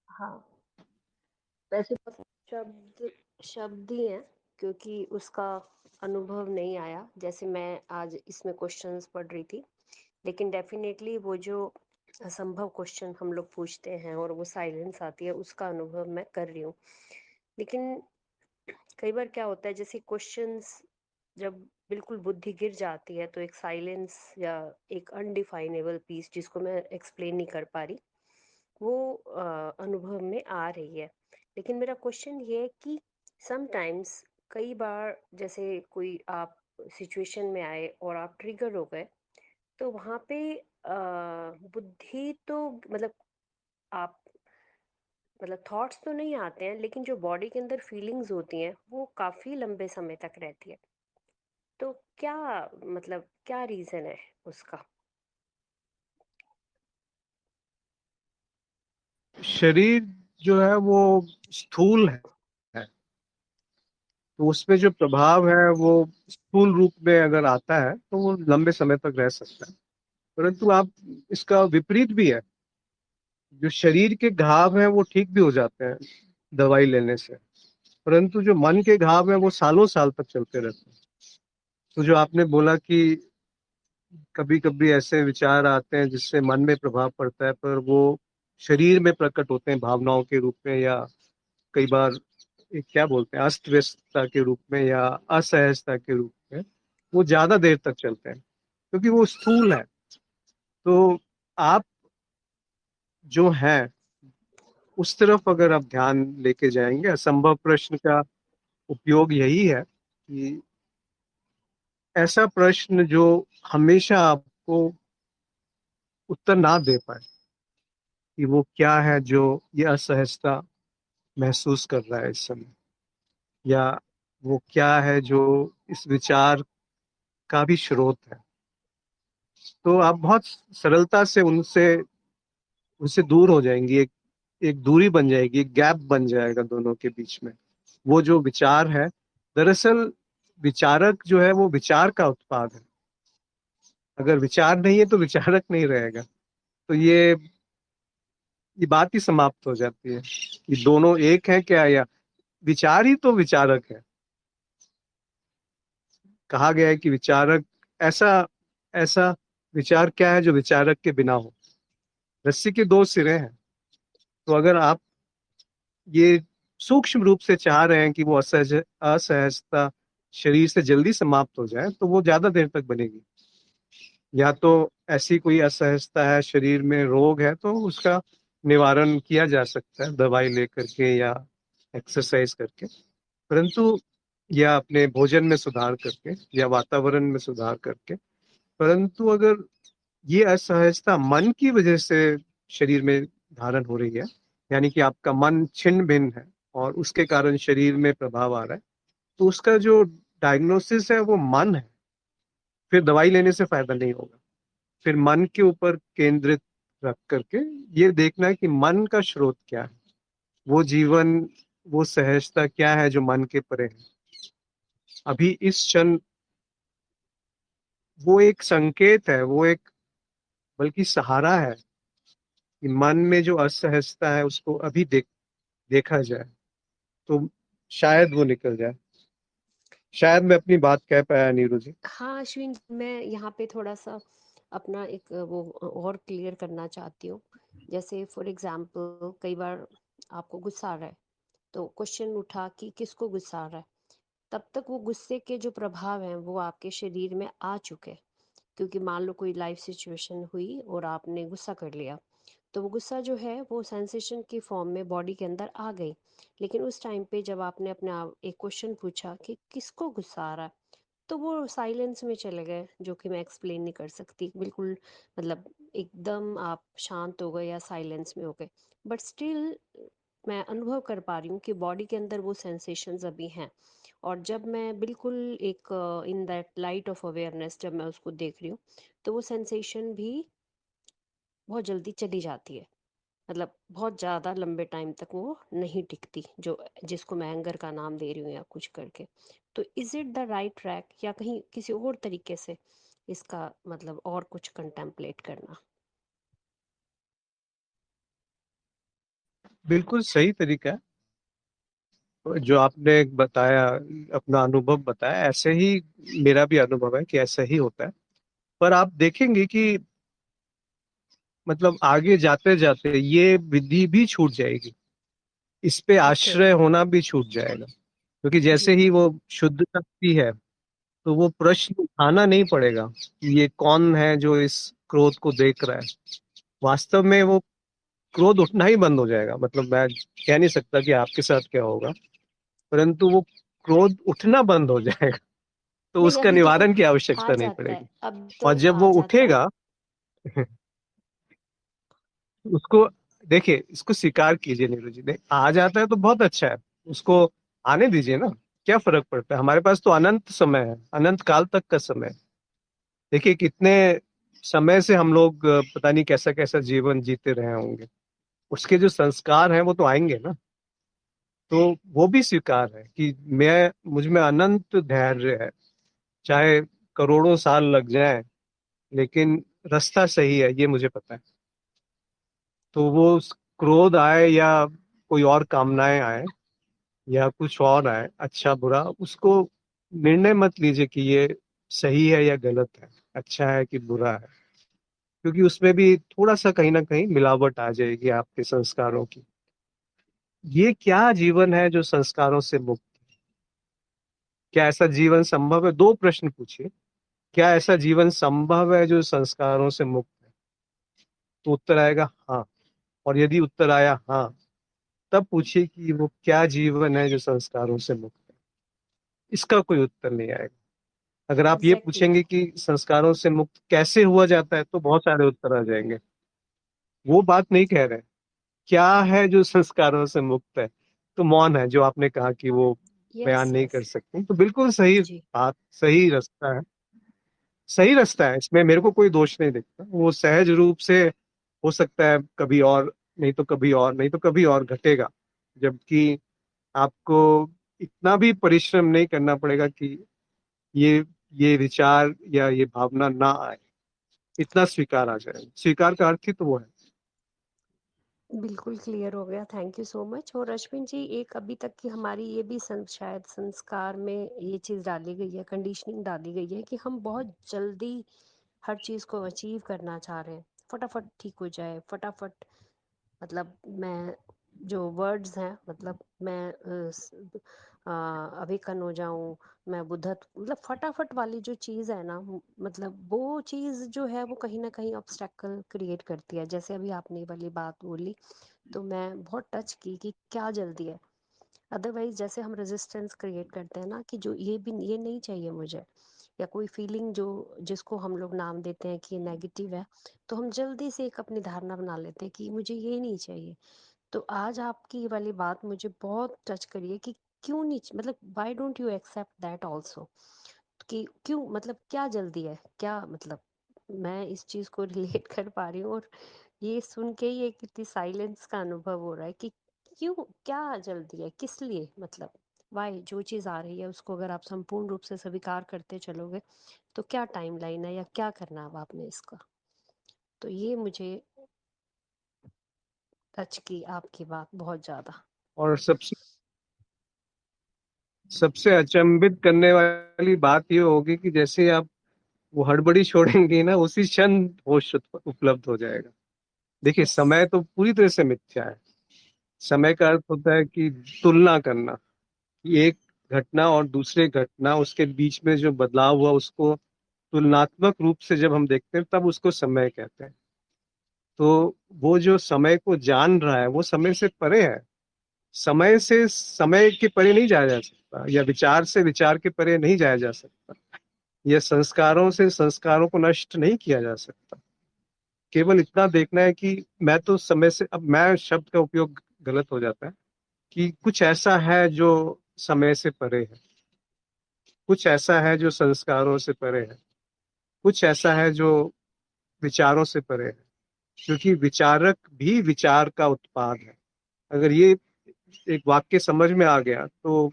हाँ, वैसे तो शब्द शब्द ही हैं, क्योंकि उसका अनुभव नहीं आया जैसे मैं आज इसमें क्वेश्चंस पढ़ रही थी। लेकिन डेफिनेटली वो जो असंभव क्वेश्चन हम लोग पूछते हैं और वो साइलेंस आती है, उसका अनुभव मैं कर रही हूँ। लेकिन कई बार क्या होता है, जैसे क्वेश्चंस जब बिल्कुल बुद्धि गिर जाती है, तो एक साइलेंस या एक अनडिफाइनेबल पीस जिसको मैं एक्सप्लेन नहीं कर पा रही, वो अनुभव में आ रही है। लेकिन मेरा क्वेश्चन ये है कि समटाइम्स, कई बार जैसे कोई आप सिचुएशन में आए और आप ट्रिगर हो गए, तो वहाँ पे बुद्धि तो मतलब आप मतलब थॉट्स तो नहीं आते हैं, लेकिन जो बॉडी के अंदर फीलिंग्स होती हैं वो काफी लंबे समय तक रहती है। तो क्या मतलब क्या रीजन है उसका? शरीर जो है वो स्थूल है, तो उसमें जो प्रभाव है वो स्थूल रूप में अगर आता है तो वो लंबे समय तक रह सकता है। परंतु आप, इसका विपरीत भी है। जो शरीर के घाव हैं वो ठीक भी हो जाते हैं दवाई लेने से, परंतु जो मन के घाव हैं वो सालों साल तक चलते रहते हैं। तो जो आपने बोला कि कभी कभी ऐसे विचार आते हैं जिससे मन में प्रभाव पड़ता है, पर वो शरीर में प्रकट होते हैं भावनाओं के रूप में, या कई बार एक क्या बोलते हैं अस्त व्यस्तता के रूप में या असहजता के रूप में, वो ज्यादा देर तक चलते हैं क्योंकि वो स्थूल है। तो आप जो है उस तरफ अगर आप ध्यान लेके जाएंगे, असंभव प्रश्न का उपयोग यही है कि ऐसा प्रश्न जो हमेशा आपको उत्तर ना दे पाए, कि वो क्या है जो ये असहजता महसूस कर रहा है इस समय, या वो क्या है जो इस विचार का भी स्रोत है। तो आप बहुत सरलता से उनसे उनसे दूर हो जाएंगी। एक एक दूरी बन जाएगी, एक गैप बन जाएगा दोनों के बीच में। वो जो विचार है, दरअसल विचारक जो है वो विचार का उत्पाद है। अगर विचार नहीं है तो विचारक नहीं रहेगा। तो ये बात ही समाप्त हो जाती है कि दोनों एक है क्या, या विचार ही तो विचारक है। कहा गया है कि विचारक ऐसा ऐसा विचार क्या है जो विचारक के बिना हो। रस्सी के दो सिरे हैं। तो अगर आप ये सूक्ष्म रूप से चाह रहे हैं कि वो असहजता शरीर से जल्दी समाप्त हो जाए, तो वो ज्यादा देर तक बनेगी। या तो ऐसी कोई असहजता है, शरीर में रोग है, तो उसका निवारण किया जा सकता है दवाई लेकर के या एक्सरसाइज करके। परंतु या अपने भोजन में सुधार करके या वातावरण में सुधार करके। परंतु अगर ये असहजता मन की वजह से शरीर में धारण हो रही है, यानी कि आपका मन छिन्न भिन्न है और उसके कारण शरीर में प्रभाव आ रहा है, तो उसका जो डायग्नोसिस है वो मन है। फिर दवाई लेने से फायदा नहीं होगा। फिर मन के ऊपर केंद्रित रख करके ये देखना है कि मन का स्रोत क्या है, वो जीवन, वो सहजता क्या है जो मन के परे है अभी इस क्षण। वो एक संकेत है, वो एक बल्कि सहारा है कि मन में जो असहजता है उसको अभी देखा जाए, तो शायद वो निकल जाए। शायद मैं अपनी बात कह पाया नीरू जी। हाँ अश्विन, मैं यहाँ पे थोड़ा सा अपना एक वो और क्लियर करना चाहती हूँ। जैसे फॉर एग्जाम्पल, कई बार आपको गुस्सा आ रहा है, तो क्वेश्चन उठा कि किसको गुस्सा आ रहा है। तब तक वो गुस्से के जो प्रभाव हैं वो आपके शरीर में आ चुके हैं, क्योंकि मान लो कोई लाइफ सिचुएशन हुई और आपने गुस्सा कर लिया, तो वो गुस्सा जो है वो सेंसेशन की फॉर्म में बॉडी के अंदर आ गई। लेकिन उस टाइम पे जब आपने अपने आप एक क्वेश्चन पूछा कि किसको गुस्सा आ रहा है, तो वो साइलेंस में चले गए, जो कि मैं एक्सप्लेन नहीं कर सकती बिल्कुल। मतलब एकदम आप शांत हो गए या साइलेंस में हो गए, बट स्टिल मैं अनुभव कर पा रही हूँ कि बॉडी के अंदर वो सेंसेशंस अभी हैं। और जब मैं बिल्कुल एक in that light of awareness जब मैं उसको देख रही हूँ, तो वो सेंसेशन भी बहुत जल्दी चली जाती है। मतलब बहुत ज़्यादा लंबे टाइम तक वो नहीं टिकती, जो जिसको मैं एंगर का नाम दे रही हूँ या कुछ करके। तो is it the right track, या कहीं किसी और तरीके से इसका मतलब और कुछ कंटेम्पलेट करना? बिल्कुल सही तरीका है जो आपने बताया, अपना अनुभव बताया, ऐसे ही मेरा भी अनुभव है कि ऐसा ही होता है। पर आप देखेंगे कि मतलब आगे जाते जाते ये विधि भी छूट जाएगी, इस पे ओके। आश्रय होना भी छूट जाएगा। क्योंकि जी। जैसे ही वो शुद्ध शक्ति है, तो वो प्रश्न उठाना नहीं पड़ेगा कि ये कौन है जो इस क्रोध को देख रहा है। वास्तव में वो क्रोध उठना ही बंद हो जाएगा। मतलब मैं कह नहीं सकता कि आपके साथ क्या होगा, परंतु वो क्रोध उठना बंद हो जाएगा। तो नहीं, उसका अभी तो वो निवारण की आ आवश्यकता नहीं जाता है, पड़ेगी। अब और तो जब आ वो जाता है। उठेगा, उसको देखिए, इसको स्वीकार कीजिए नीरू जी। आ जाता है तो बहुत अच्छा है, उसको आने दीजिए ना। क्या फर्क पड़ता है, हमारे पास तो अनंत समय है, अनंत काल तक का समय है। देखिए कितने समय से हम लोग पता नहीं कैसा कैसा जीवन जीते रहे होंगे, उसके जो संस्कार हैं वो तो आएंगे ना। तो वो भी स्वीकार है कि मैं मुझ में अनंत धैर्य है, चाहे करोड़ों साल लग जाए, लेकिन रास्ता सही है ये मुझे पता है। तो वो क्रोध आए या कोई और कामनाएं आए या कुछ और आए, अच्छा बुरा, उसको निर्णय मत लीजिए कि ये सही है या गलत है, अच्छा है कि बुरा है। क्योंकि उसमें भी थोड़ा सा कहीं ना कहीं मिलावट आ जाएगी आपके संस्कारों की। ये क्या जीवन है जो संस्कारों से मुक्त? क्या ऐसा जीवन संभव है? दो प्रश्न पूछिए। क्या ऐसा जीवन संभव है जो संस्कारों से मुक्त है? तो उत्तर आएगा हाँ। और यदि उत्तर आया हाँ, तब पूछिए कि वो क्या जीवन है जो संस्कारों से मुक्त है। इसका कोई उत्तर नहीं आएगा। अगर आप ये एग्जैक्टली। पूछेंगे कि संस्कारों से मुक्त कैसे हुआ जाता है, तो बहुत सारे उत्तर आ जाएंगे। वो बात नहीं कह रहे। क्या है जो संस्कारों से मुक्त है? तो मौन है, जो आपने कहा कि वो यस बयान नहीं यस। कर सकते, तो बिल्कुल सही जी। बात, सही रास्ता है। सही रास्ता है, इसमें मेरे को कोई दोष नहीं दिखता। वो सहज रूप से हो सकता है कभी और, नहीं तो कभी और, नहीं तो कभी और घटेगा। जबकि आपको इतना भी परिश्रम नहीं करना पड़ेगा कि ये ये विचार या ये भावना ना आए, इतना स्वीकार आ जाए। स्वीकार का अर्थ ही तो वो है। बिल्कुल क्लियर हो गया, थैंक यू सो मच। और अश्विन जी, एक अभी तक की हमारी ये भी शायद संस्कार में ये चीज़ डाली गई है, कंडीशनिंग डाली गई है कि हम बहुत जल्दी हर चीज़ को अचीव करना चाह रहे हैं, फटाफट ठीक हो जाए, फटाफट। मतलब मैं जो वर्ड्स हैं, मतलब मैं अभिकन हो जाऊं, मैं बुद्धत्व, मतलब फटाफट वाली जो चीज़ है ना, मतलब वो चीज़ जो है वो कहीं ना कहीं ऑब्स्टेकल क्रिएट करती है। जैसे अभी आपने ये वाली बात बोली, तो मैं बहुत टच की कि क्या जल्दी है। अदरवाइज जैसे हम रेजिस्टेंस क्रिएट करते हैं ना, कि जो ये भी ये नहीं चाहिए मुझे, या कोई फीलिंग जो जिसको हम लोग नाम देते हैं कि ये नेगेटिव है, तो हम जल्दी से एक अपनी धारणा बना लेते हैं कि मुझे ये नहीं चाहिए। तो आज आपकी ये वाली बात मुझे बहुत टच करी है कि क्यों नहीं, मतलब why don't you accept that also, कि क्यों, मतलब क्या जल्दी है, क्या मतलब। मैं इस चीज को रिलेट कर पा रही हूँ, और ये सुन के ही एक इतनी साइलेंस का अनुभव हो रहा है कि क्यों, क्या जल्दी है, किस लिए, मतलब वाई जो चीज आ रही है उसको अगर आप संपूर्ण रूप से स्वीकार करते चलोगे, तो क्या टाइमलाइन है, या क्या करना है अब आपने इसका। तो ये मुझे टच की आपकी बात बहुत ज्यादा। और सबसे सबसे अचंभित करने वाली बात ये होगी कि जैसे आप वो हड़बड़ी छोड़ेंगे ना, उसी क्षण होश उपलब्ध हो जाएगा। देखिए यस। समय तो पूरी तरह से मिथ्या है। समय का अर्थ होता है कि तुलना करना, कि एक घटना और दूसरे घटना, उसके बीच में जो बदलाव हुआ, उसको तुलनात्मक रूप से जब हम देखते हैं, तब उसको समय कहते हैं। तो वो जो समय को जान रहा है वो समय से परे है। समय से समय के परे नहीं जाया जा सकता, या विचार से विचार के परे नहीं जाया जा सकता, या संस्कारों से संस्कारों को नष्ट नहीं किया जा सकता। केवल इतना देखना है कि मैं तो समय से, अब मैं शब्द का उपयोग गलत हो जाता है, कि कुछ ऐसा है जो समय से परे है, कुछ ऐसा है जो संस्कारों से परे है, कुछ ऐसा है जो विचारों से परे है, क्योंकि विचारक भी विचार का उत्पाद है। अगर ये एक वाक्य समझ में आ गया तो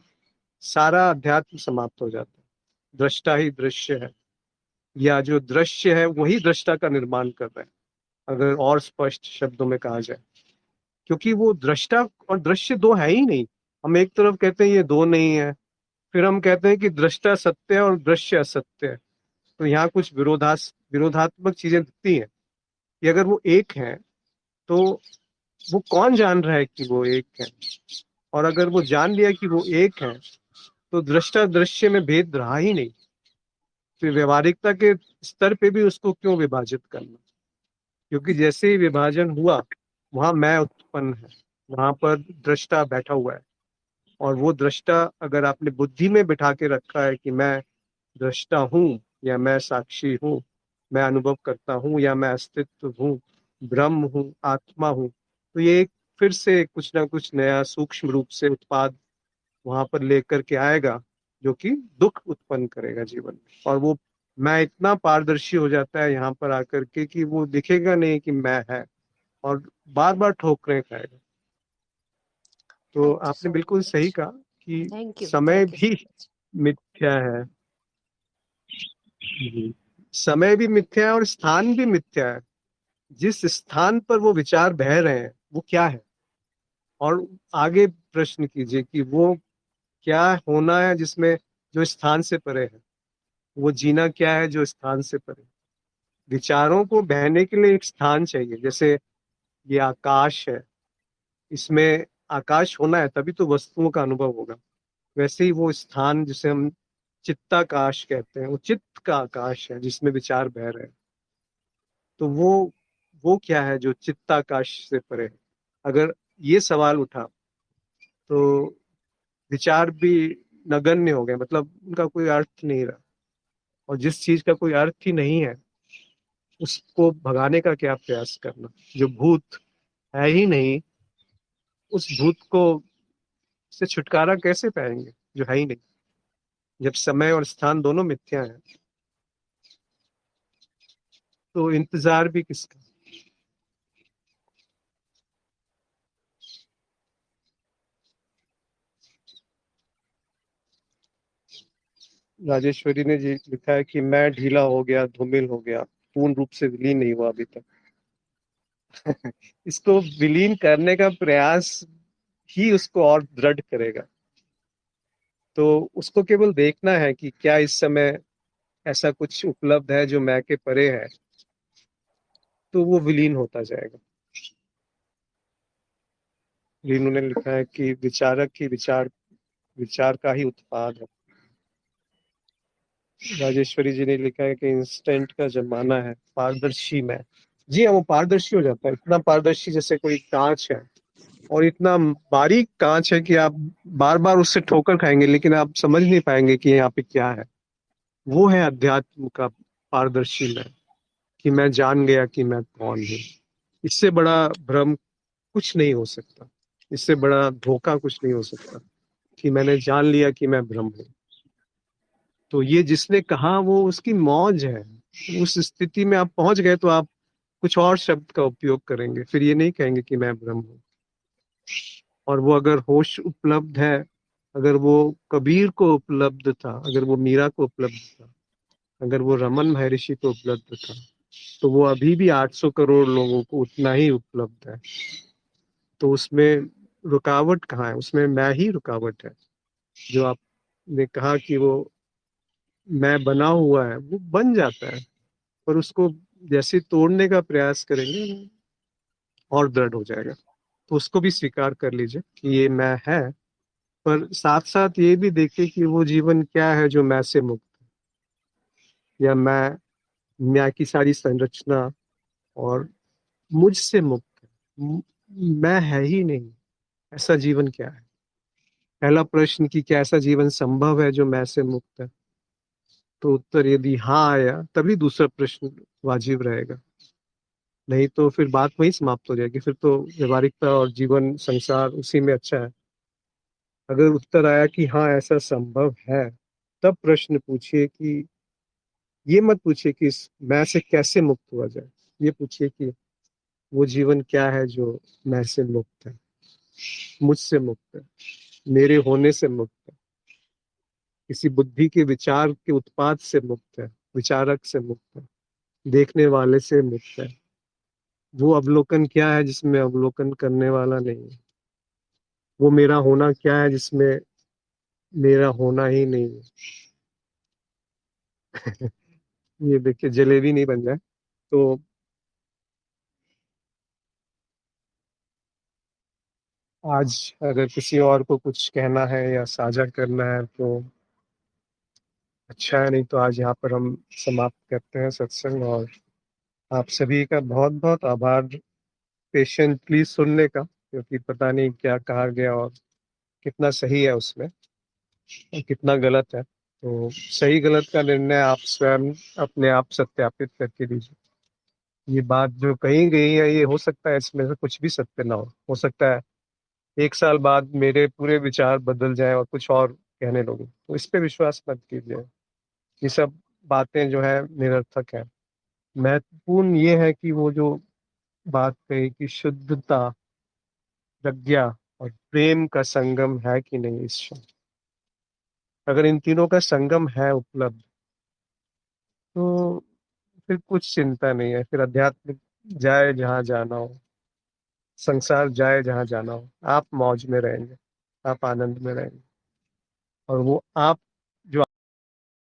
सारा अध्यात्म समाप्त हो जाता है। दृष्टा ही दृश्य है, या जो दृश्य है वही दृष्टा का निर्माण कर रहा है, अगर और स्पष्ट शब्दों में कहा जाए। क्योंकि वो दृष्टा और दृश्य दो है ही नहीं। हम एक तरफ कहते हैं ये दो नहीं है, फिर हम कहते हैं कि दृष्टा सत्य है और दृश्य असत्य है। तो यहाँ कुछ विरोधात्मक चीजें दिखती हैं कि अगर वो एक है तो वो कौन जान रहा है कि वो एक है, और अगर वो जान लिया कि वो एक है तो दृष्टा दृश्य में भेद रहा ही नहीं। फिर व्यवहारिकता के स्तर पे भी उसको क्यों विभाजित करना? क्योंकि जैसे ही विभाजन हुआ वहां मैं उत्पन्न है, वहां पर दृष्टा बैठा हुआ है, और वो दृष्टा अगर आपने बुद्धि में बिठा के रखा है कि मैं दृष्टा हूँ, या मैं साक्षी हूँ, मैं अनुभव करता हूँ, या मैं अस्तित्व हूँ, ब्रह्म हूँ, आत्मा हूँ, तो ये एक फिर से कुछ ना कुछ नया सूक्ष्म रूप से उत्पाद वहां पर लेकर के आएगा, जो कि दुख उत्पन्न करेगा जीवन में। और वो मैं इतना पारदर्शी हो जाता है यहाँ पर आकर के कि वो दिखेगा नहीं कि मैं है, और बार बार ठोकरें खाएगा। तो थैंक यू आपने सो बिल्कुल सही मच। कहा कि थैंक यू समय थैंक यू भी सो मच। मिथ्या है। जी। समय भी मिथ्या है और स्थान भी मिथ्या है। जिस स्थान पर वो विचार बह रहे हैं वो क्या है, और आगे प्रश्न कीजिए कि वो क्या होना है जिसमें, जो स्थान से परे है। वो जीना क्या है जो स्थान से परे है? विचारों को बहने के लिए एक स्थान चाहिए। जैसे ये आकाश है, इसमें आकाश होना है तभी तो वस्तुओं का अनुभव होगा। वैसे ही वो स्थान जिसे हम चित्ताकाश कहते हैं, वो चित्त का आकाश है जिसमें विचार बह रहे हैं। तो वो क्या है जो चित्ताकाश से परे है? अगर ये सवाल उठा तो विचार भी नगण्य हो गए, मतलब उनका कोई अर्थ नहीं रहा। और जिस चीज का कोई अर्थ ही नहीं है उसको भगाने का क्या प्रयास करना? जो भूत है ही नहीं, उस भूत को से छुटकारा कैसे पाएंगे जो है ही नहीं, जब समय और स्थान दोनों मिथ्या है? तो इंतजार भी किसका? राजेश्वरी ने जी लिखा है कि मैं ढीला हो गया, धूमिल हो गया, पूर्ण रूप से विलीन नहीं हुआ अभी तक। इसको विलीन करने का प्रयास ही उसको और दृढ़ करेगा। तो उसको केवल देखना है कि क्या इस समय ऐसा कुछ उपलब्ध है जो मैं के परे है, तो वो विलीन होता जाएगा। रीनू ने लिखा है कि विचारक ही विचार विचार का ही उत्पाद है। राजेश्वरी जी ने लिखा है कि इंस्टेंट का जमाना है, पारदर्शी में। जी हाँ, वो पारदर्शी हो जाता है, इतना पारदर्शी जैसे कोई कांच है, और इतना बारीक कांच है कि आप बार बार उससे ठोकर खाएंगे लेकिन आप समझ नहीं पाएंगे कि यहाँ पे क्या है। वो है अध्यात्म का पारदर्शी में, कि मैं जान गया कि मैं कौन हूँ। इससे बड़ा भ्रम कुछ नहीं हो सकता, इससे बड़ा धोखा कुछ नहीं हो सकता, कि मैंने जान लिया कि मैं ब्रह्म हूँ। तो ये जिसने कहा वो उसकी मौज है। उस स्थिति में आप पहुंच गए तो आप कुछ और शब्द का उपयोग करेंगे, फिर ये नहीं कहेंगे कि मैं ब्रह्म हूँ। और वो अगर होश उपलब्ध है, अगर वो कबीर को उपलब्ध था, अगर वो मीरा को उपलब्ध था, अगर वो रमन महर्षि को उपलब्ध था, तो वो अभी भी 800 करोड़ लोगों को उतना ही उपलब्ध है। तो उसमें रुकावट कहाँ है? उसमें मैं ही रुकावट है। जो आपने कहा कि वो मैं बना हुआ है, वो बन जाता है, पर उसको जैसे तोड़ने का प्रयास करेंगे और दृढ़ हो जाएगा। तो उसको भी स्वीकार कर लीजिए कि ये मैं है, पर साथ साथ ये भी देखिए कि वो जीवन क्या है जो मैं से मुक्त, या मैं की सारी संरचना और मुझसे मुक्त है, मैं है ही नहीं, ऐसा जीवन क्या है? पहला प्रश्न कि क्या ऐसा जीवन संभव है जो मैं से मुक्त है? तो उत्तर यदि हाँ आया तभी दूसरा प्रश्न वाजिब रहेगा, नहीं तो फिर बात वहीं समाप्त हो जाएगी। फिर तो व्यवहारिकता और जीवन संसार उसी में अच्छा है। अगर उत्तर आया कि हाँ ऐसा संभव है, तब प्रश्न पूछिए कि ये मत पूछिए कि इस मैं से कैसे मुक्त हुआ जाए, ये पूछिए कि वो जीवन क्या है जो मैं से मुक्त है, मुझसे मुक्त है, मेरे होने से मुक्त है, किसी बुद्धि के विचार के उत्पाद से मुक्त है, विचारक से मुक्त है, देखने वाले से मुक्त है। वो अवलोकन क्या है जिसमें अवलोकन करने वाला नहीं है? वो मेरा होना क्या है जिसमें मेरा होना ही नहीं है? ये देखिए जलेबी नहीं बन जाए। तो आज अगर किसी और को कुछ कहना है या साझा करना है तो अच्छा है, नहीं तो आज यहाँ पर हम समाप्त करते हैं सत्संग। और आप सभी का बहुत बहुत आभार पेशेंटली सुनने का, क्योंकि पता नहीं क्या कहा गया और कितना सही है उसमें और कितना गलत है। तो सही गलत का निर्णय आप स्वयं अपने आप सत्यापित करके दीजिए। ये बात जो कही गई है, ये हो सकता है इसमें से कुछ भी सत्य ना हो सकता है 1 साल बाद मेरे पूरे विचार बदल जाए और कुछ और कहने लगूं, तो इस पे विश्वास मत कीजिए। ये सब बातें जो है निरर्थक है। महत्वपूर्ण ये है कि वो जो बात कही कि शुद्धता, प्रज्ञा और प्रेम का संगम है कि नहीं इस क्षण। अगर इन तीनों का संगम है उपलब्ध, तो फिर कुछ चिंता नहीं है। फिर अध्यात्म जाए जहां जाना हो, संसार जाए जहां जाना हो, आप मौज में रहेंगे, आप आनंद में रहेंगे। और वो आप